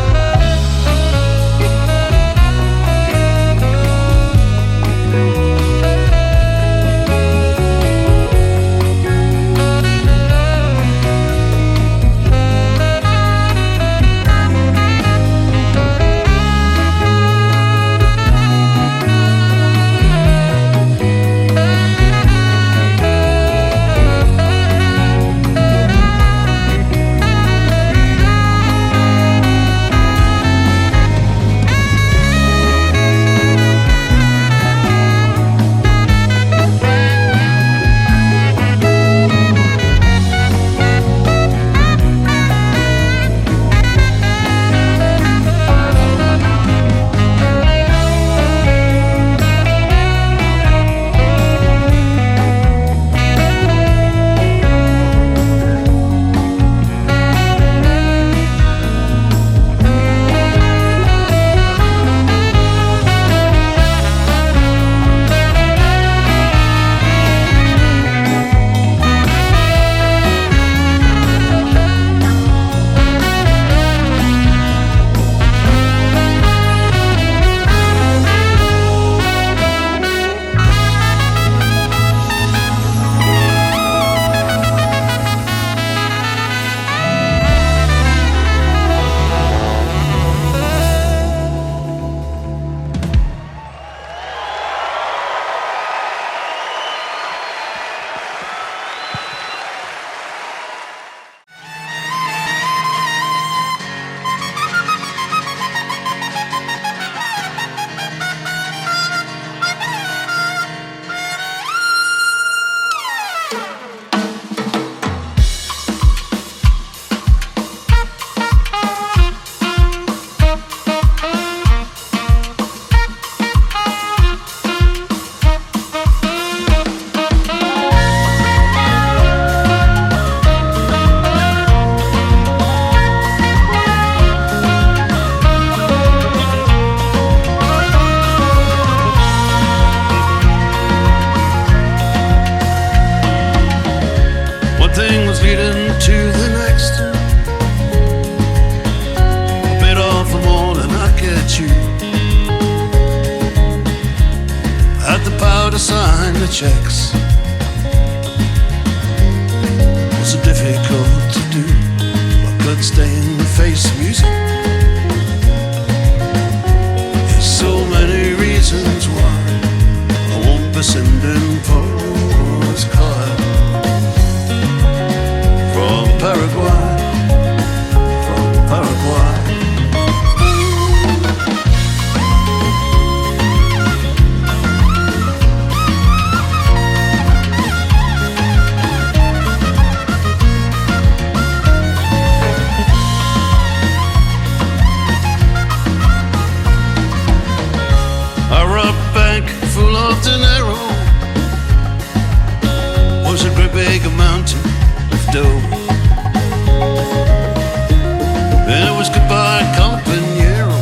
leading to the next. A bit off the morning the checks. Was it difficult to do? I could stay and face music. There's so many reasons why I won't be sending postcards from Paraguay, from Paraguay. Full of dinero was a great big mountain of dough, and it was goodbye compañero,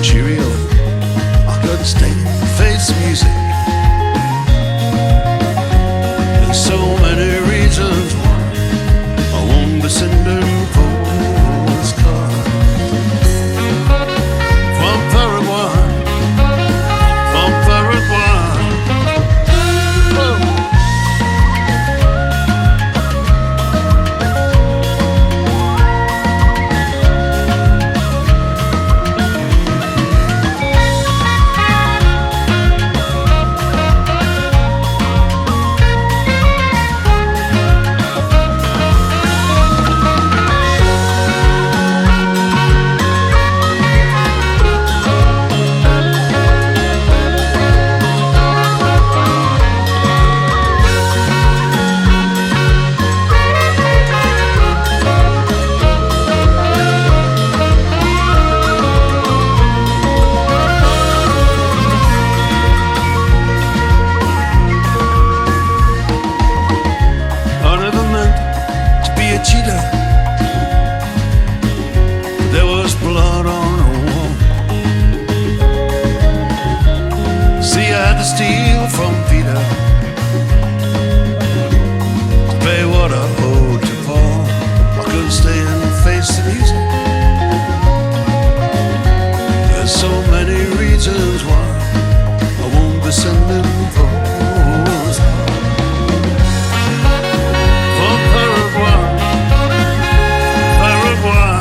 cheerio. I could stay and face music. There's so many reasons why I won't be sending postcards. There was blood on the wall. See, I had to steal from Peter to pay what I owed to Paul. I couldn't stay and face the music. There's so many reasons why I won't be sending postcards from Paraguay, Paraguay.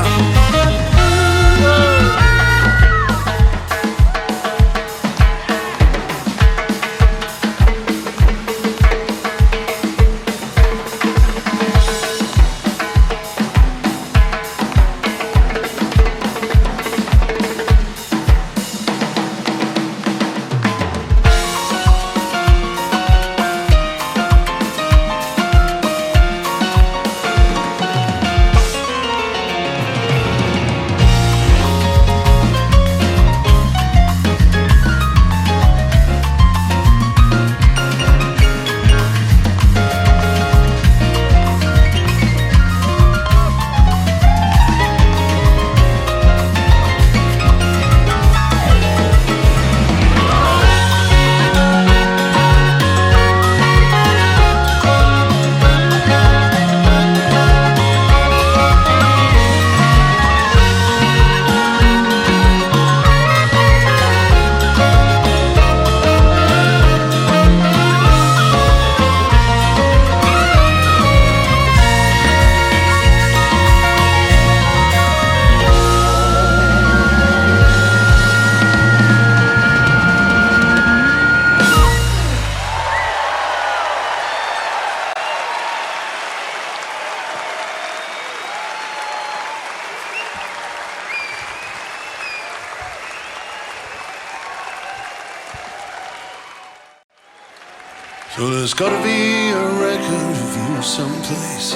So there's gotta be a record of you someplace.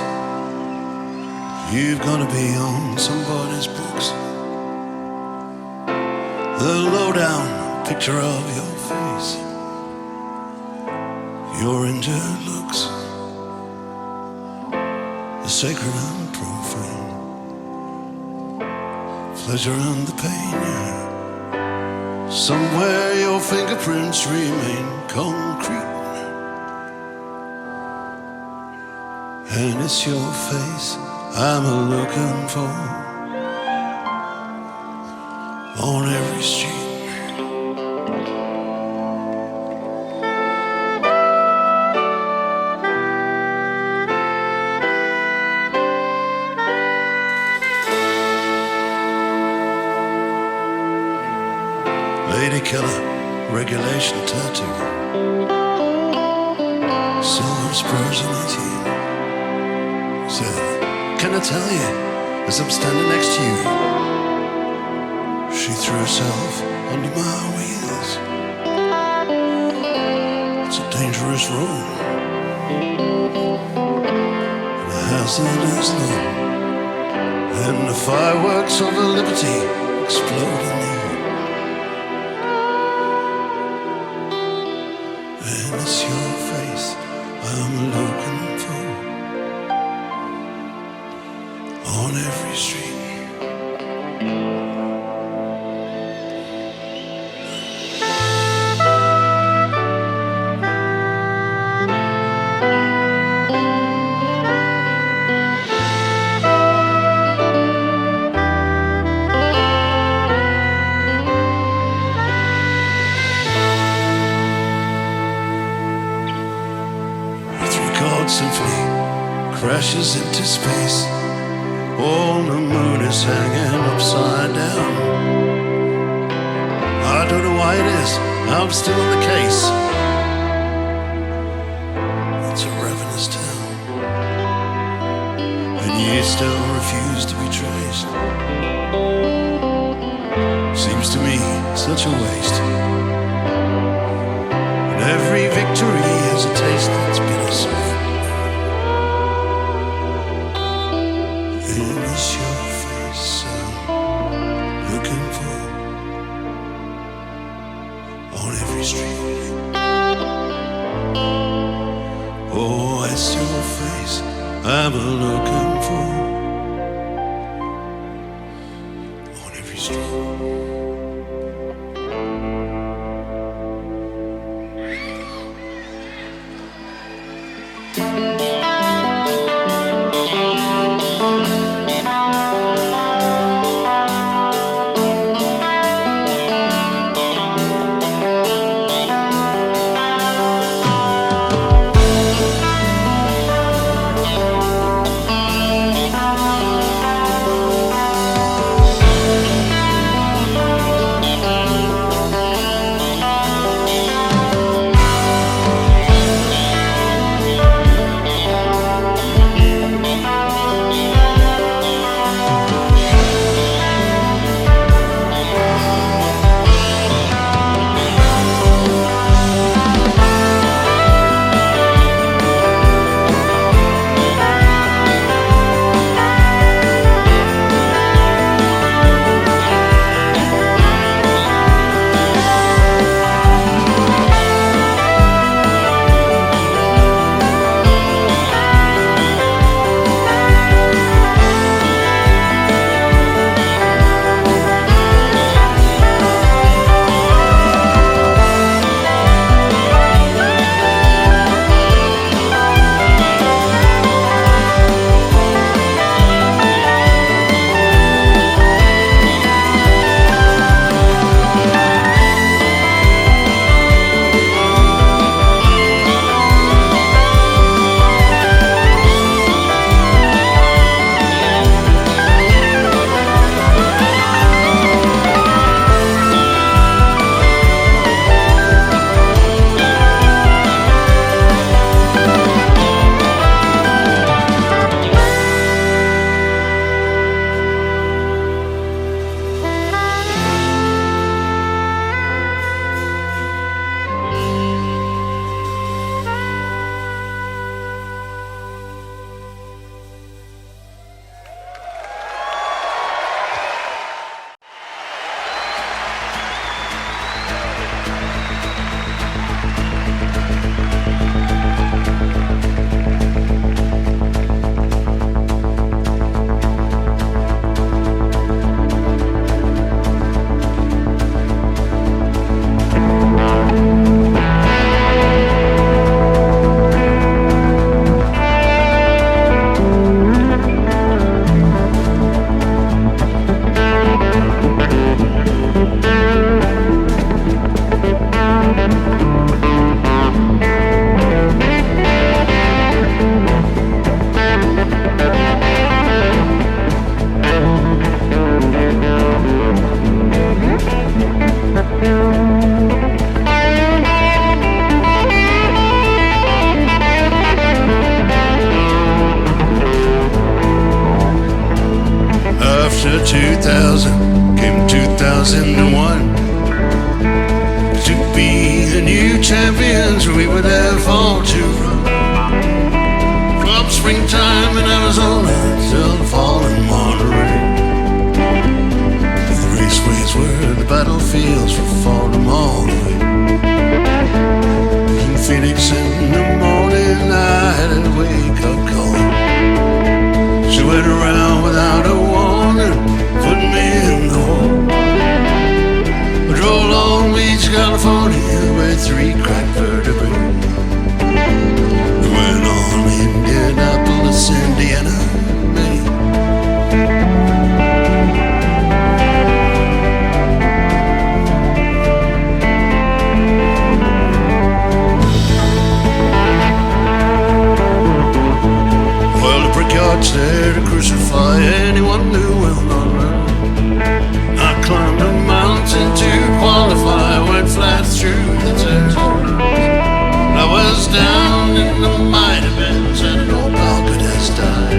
You've gotta be on somebody's books. The lowdown picture of your face, your injured looks, the sacred and profane, pleasure and the pain, yeah. Somewhere your fingerprints remain concrete, and it's your face I'm looking for on every street. lady killer regulation tattoo. Silver spurs on her teeth. Said, can I tell you, as I'm standing next to you, she threw herself under my wheels. It's a dangerous road, and a hazardous load, and the fireworks of her liberty explode in the air. And it's your face I'm looking for on every street. Symphony crashes into space. All the moon is hanging upside down. I don't know why it is, I'm still on the case. It's a ravenous town, and you still refuse to be traced. Seems to me such a waste. And every victory has a taste that's bittersweet. It's your face I'm looking for on every street. Oh, it's your face I'm looking for on every street. us into one. To be the new champions, we were there for to run. From springtime in Arizona till the fall in Monterey. The raceways were the battlefields for Fordham all the way. In Phoenix in the morning, I had a wake-up call. She went around without a warning, put me in the hole. I drove Long Beach, California, with 3 cracked vertebrae. We went on Indianapolis, Indiana, Maine. Well, the brickyard's there to crucify anyone who will not learn. I climbed a mountain to qualify, went flat through the desert. I was down in the mighty bends and an old dog has died.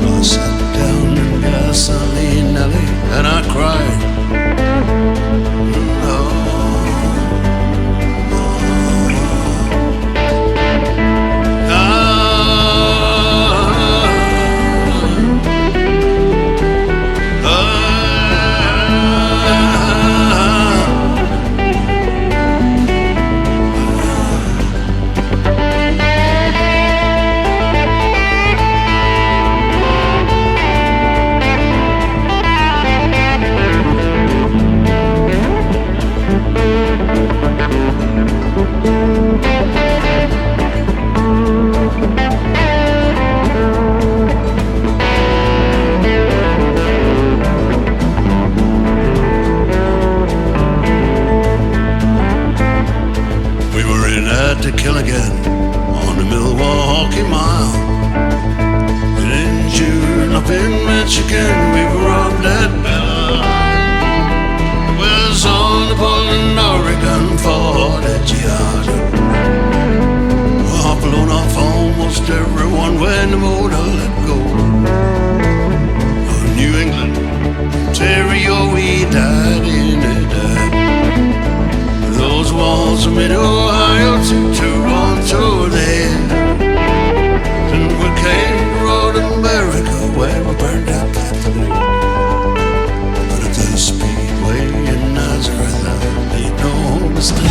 I sat down in gasoline alley and I cried. To kill again on the Milwaukee Mile. And in June up in Michigan we were robbed at Bella. It was on the Portland, Oregon Ford at Giada. I've blown off almost everyone when the motor let go. New England, Ontario, we died in a dive. Those walls of mid-Ohio to Toronto there. And we came road America where we burned out Catholic. But at the Speedway in Nazareth I made no mistake.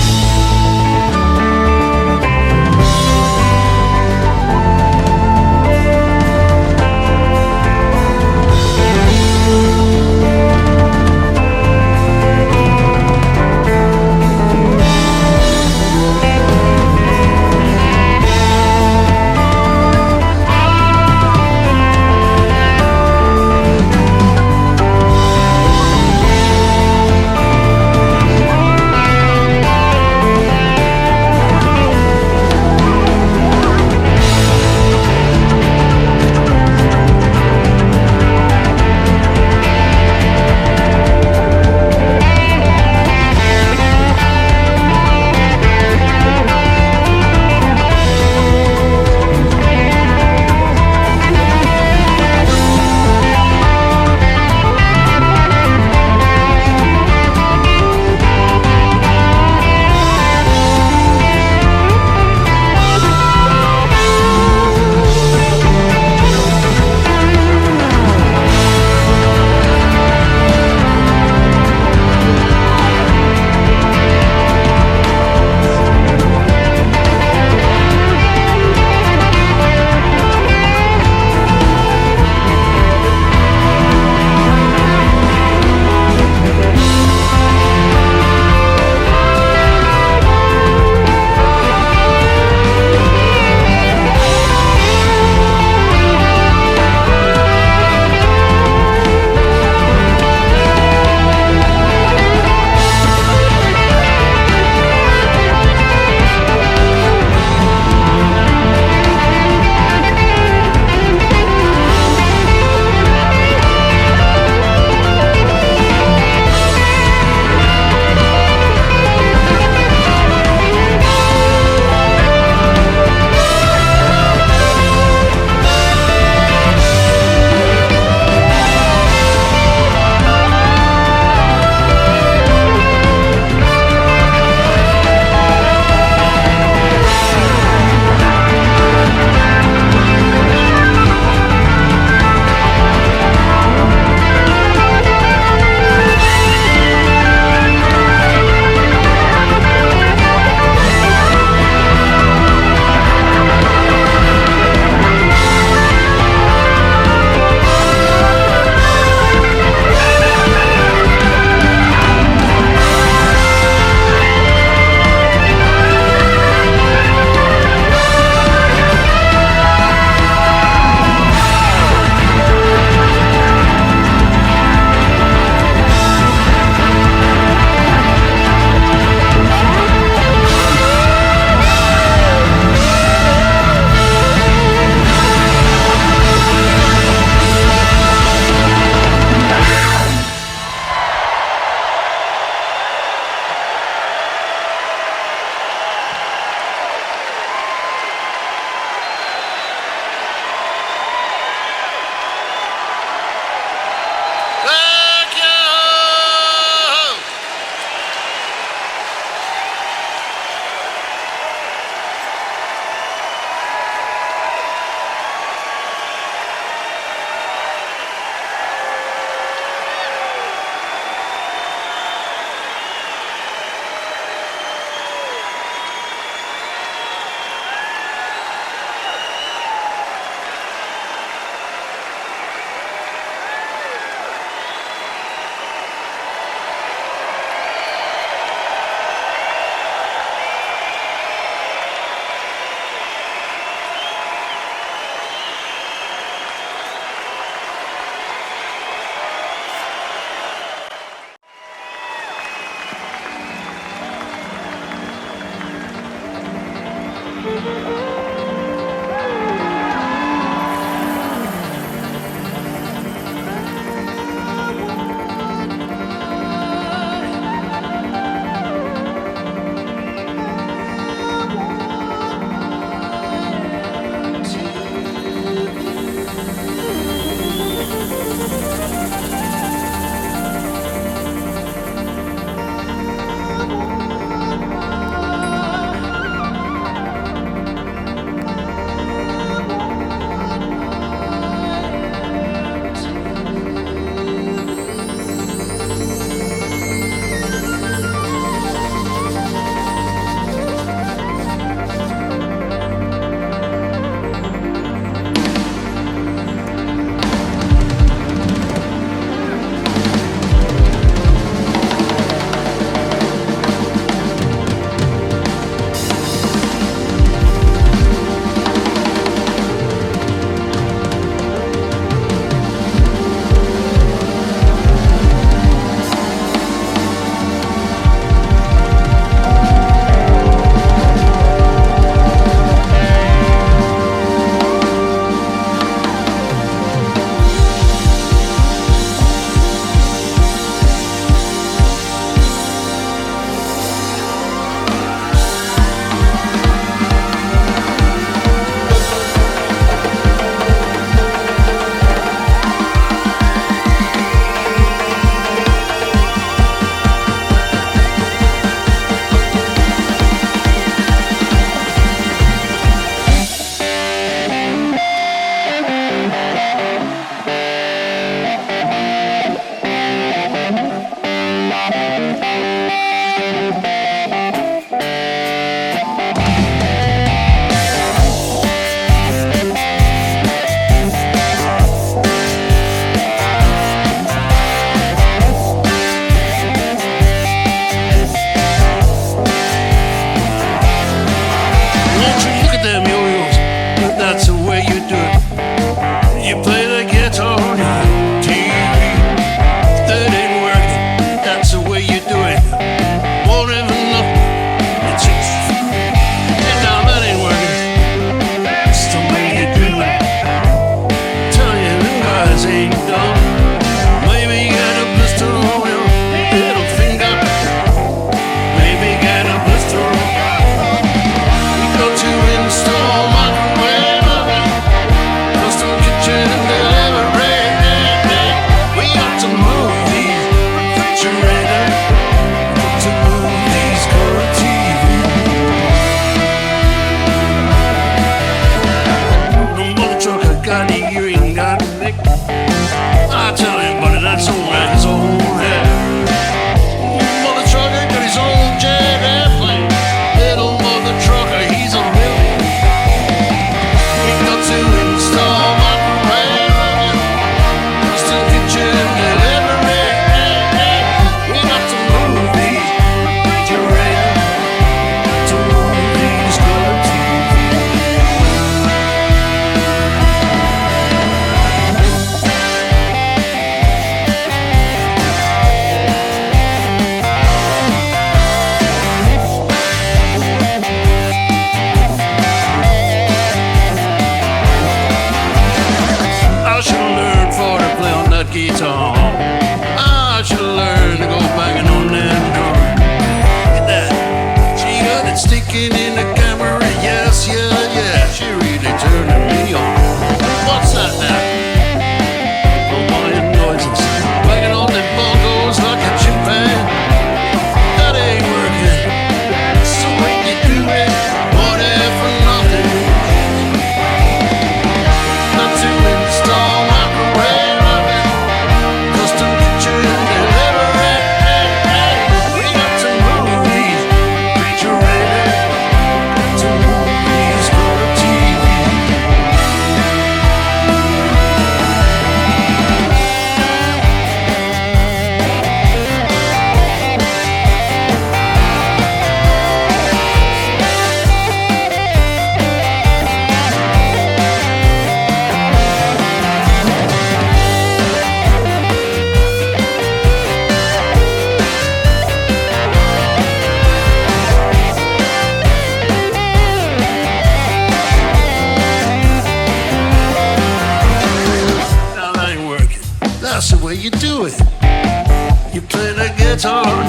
guitar on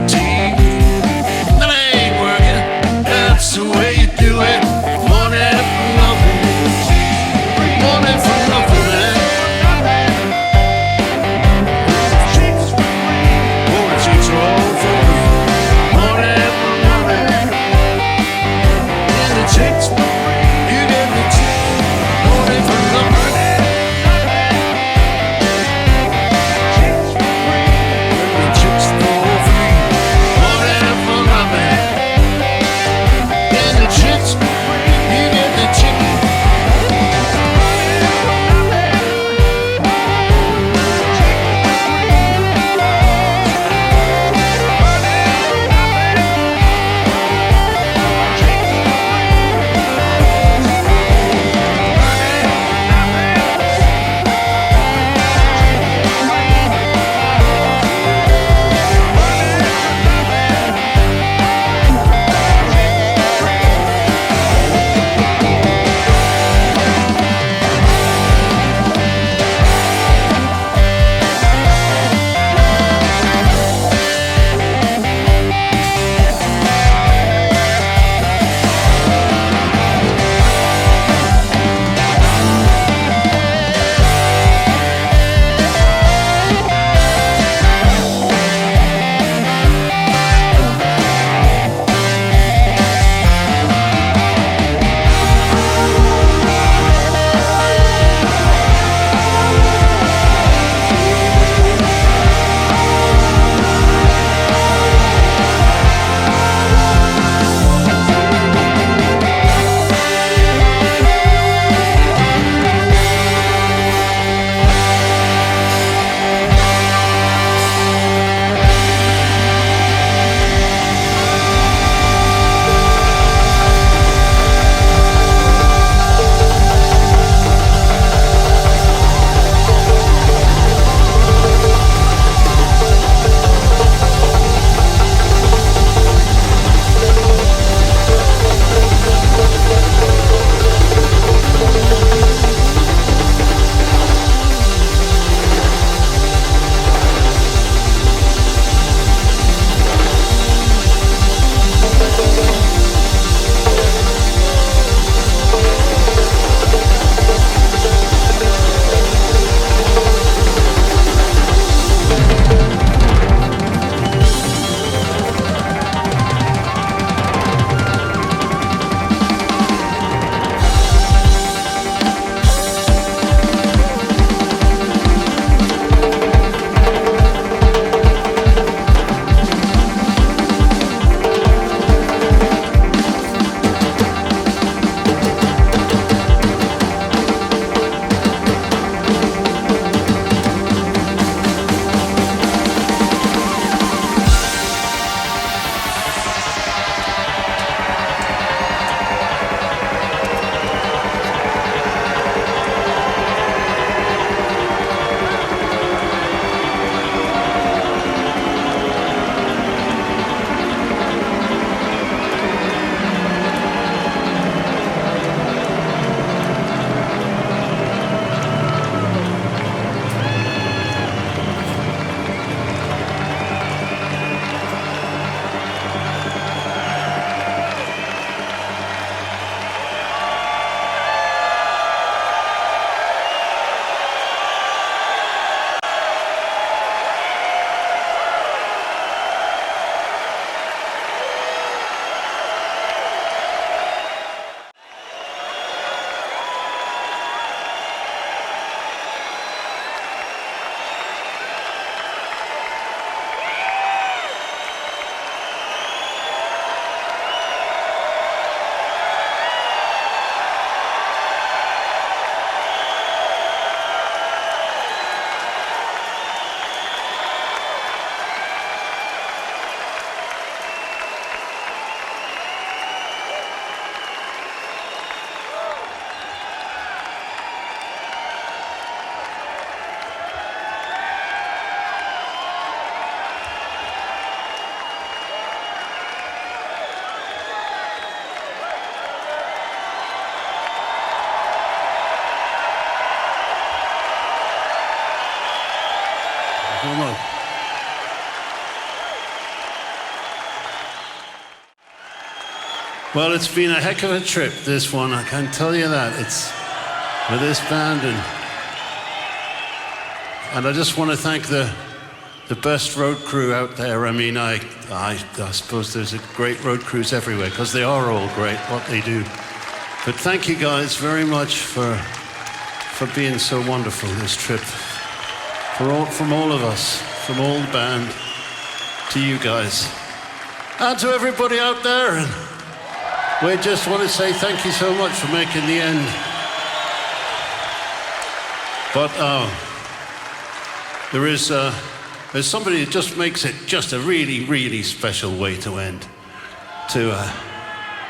TV. That ain't working, that's the way you do it. Money for nothing, money for nothing, man. Oh, the chicks are all for me. Money for nothing. Yeah, the chicks, you get the chicks. Money for nothing. The chicks for free. Money for nothing. Yeah, the chicks. Well, it's been a heck of a trip, this one, I can tell you that. It's with this band, and I just want to thank the best road crew out there. I mean, I suppose there's great road crews everywhere, because they are all great, what they do. But thank you guys very much for being so wonderful this trip. From all of us, from all the band, to you guys. And to everybody out there. And we just want to say thank you so much for making the end. But there's somebody that just makes it just a really, really special way to end. To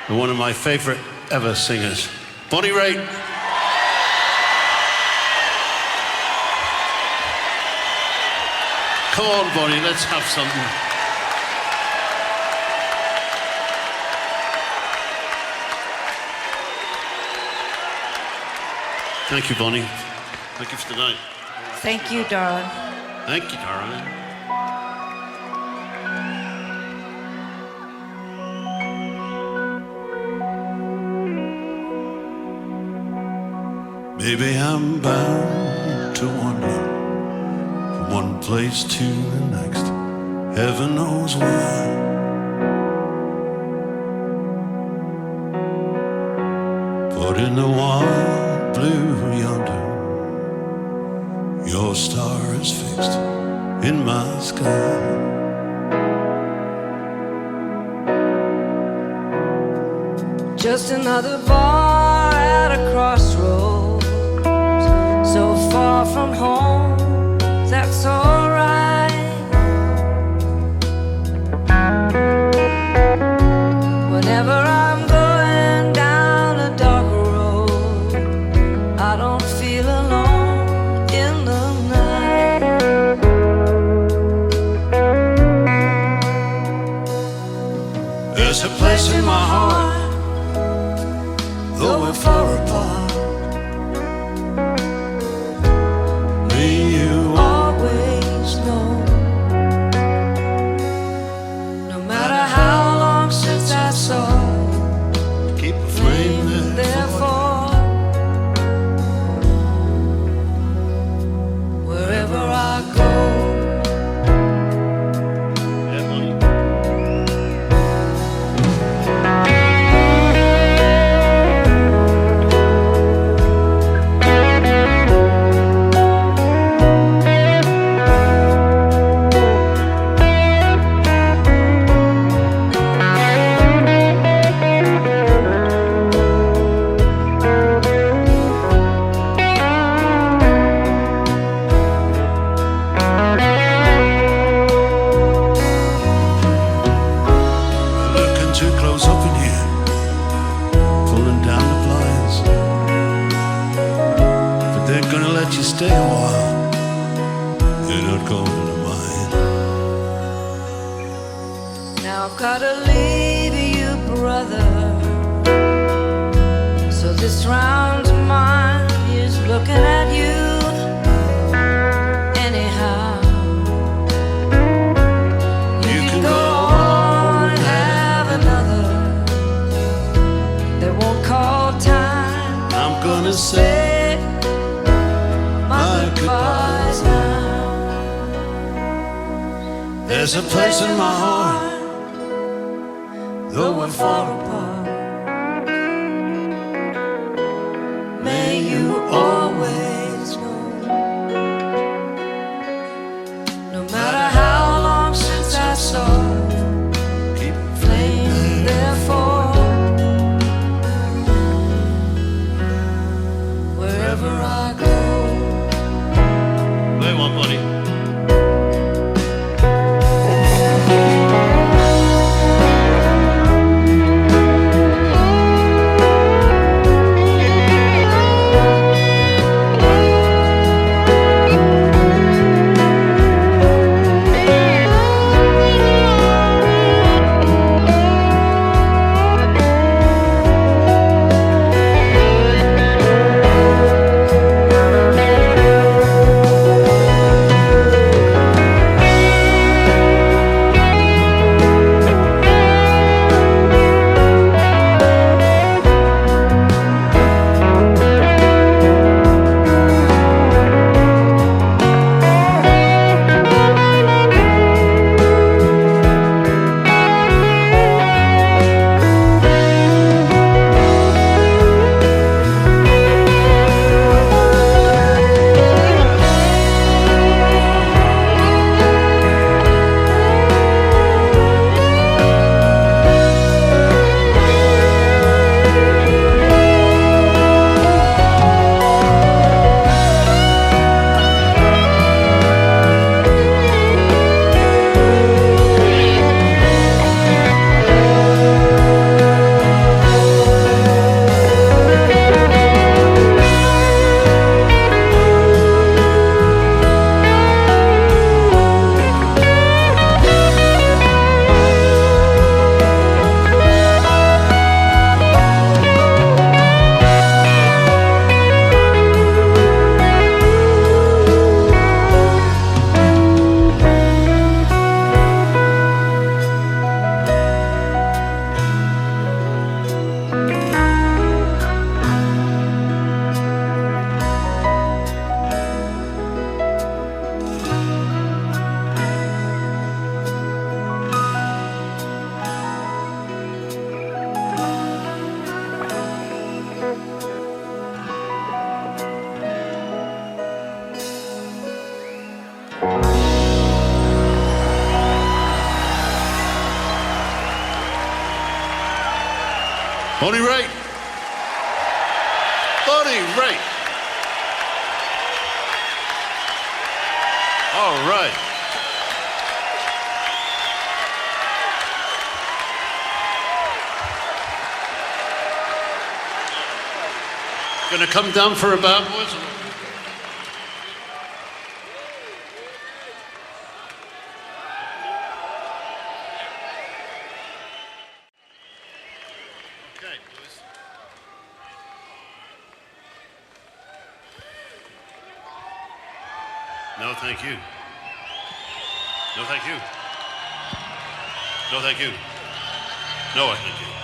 one of my favorite ever singers, Bonnie Raitt. Come on, Bonnie, let's have something. Thank you, Bonnie. Thank you for tonight. Thank you, darling. Thank you, darling. Maybe I'm bound to wander from one place to the next, heaven knows why. But in the wild blue yonder, your star is fixed in my sky. Just another bar at a crossroads, so far from home, that's alright. Whenever I'm going down a dark road, I don't feel alone in the night. There's a place in my heart, though we're far apart. May you Always know, no matter how long since I saw keep a flame there. therefore, wherever I go, Yeah, Bonnie. Looking too close up in here, pulling down the blinds. But they're gonna let you stay a while. You're not going to mind. now I've gotta leave you, brother. So this round of mine is looking at you. Anyhow, you can go on and have another. They won't call time. I'm gonna say Say my goodbyes now. there's a place in my heart, though we're far apart. May you always know, no matter how long since I saw Keep flame therefore, wherever I go. Play one, Bonnie. Bonnie Raitt. Bonnie Raitt. All right. Gonna come down for a bow, boys? Okay, boys. No, thank you. No, thank you. No, thank you. No, I thank you.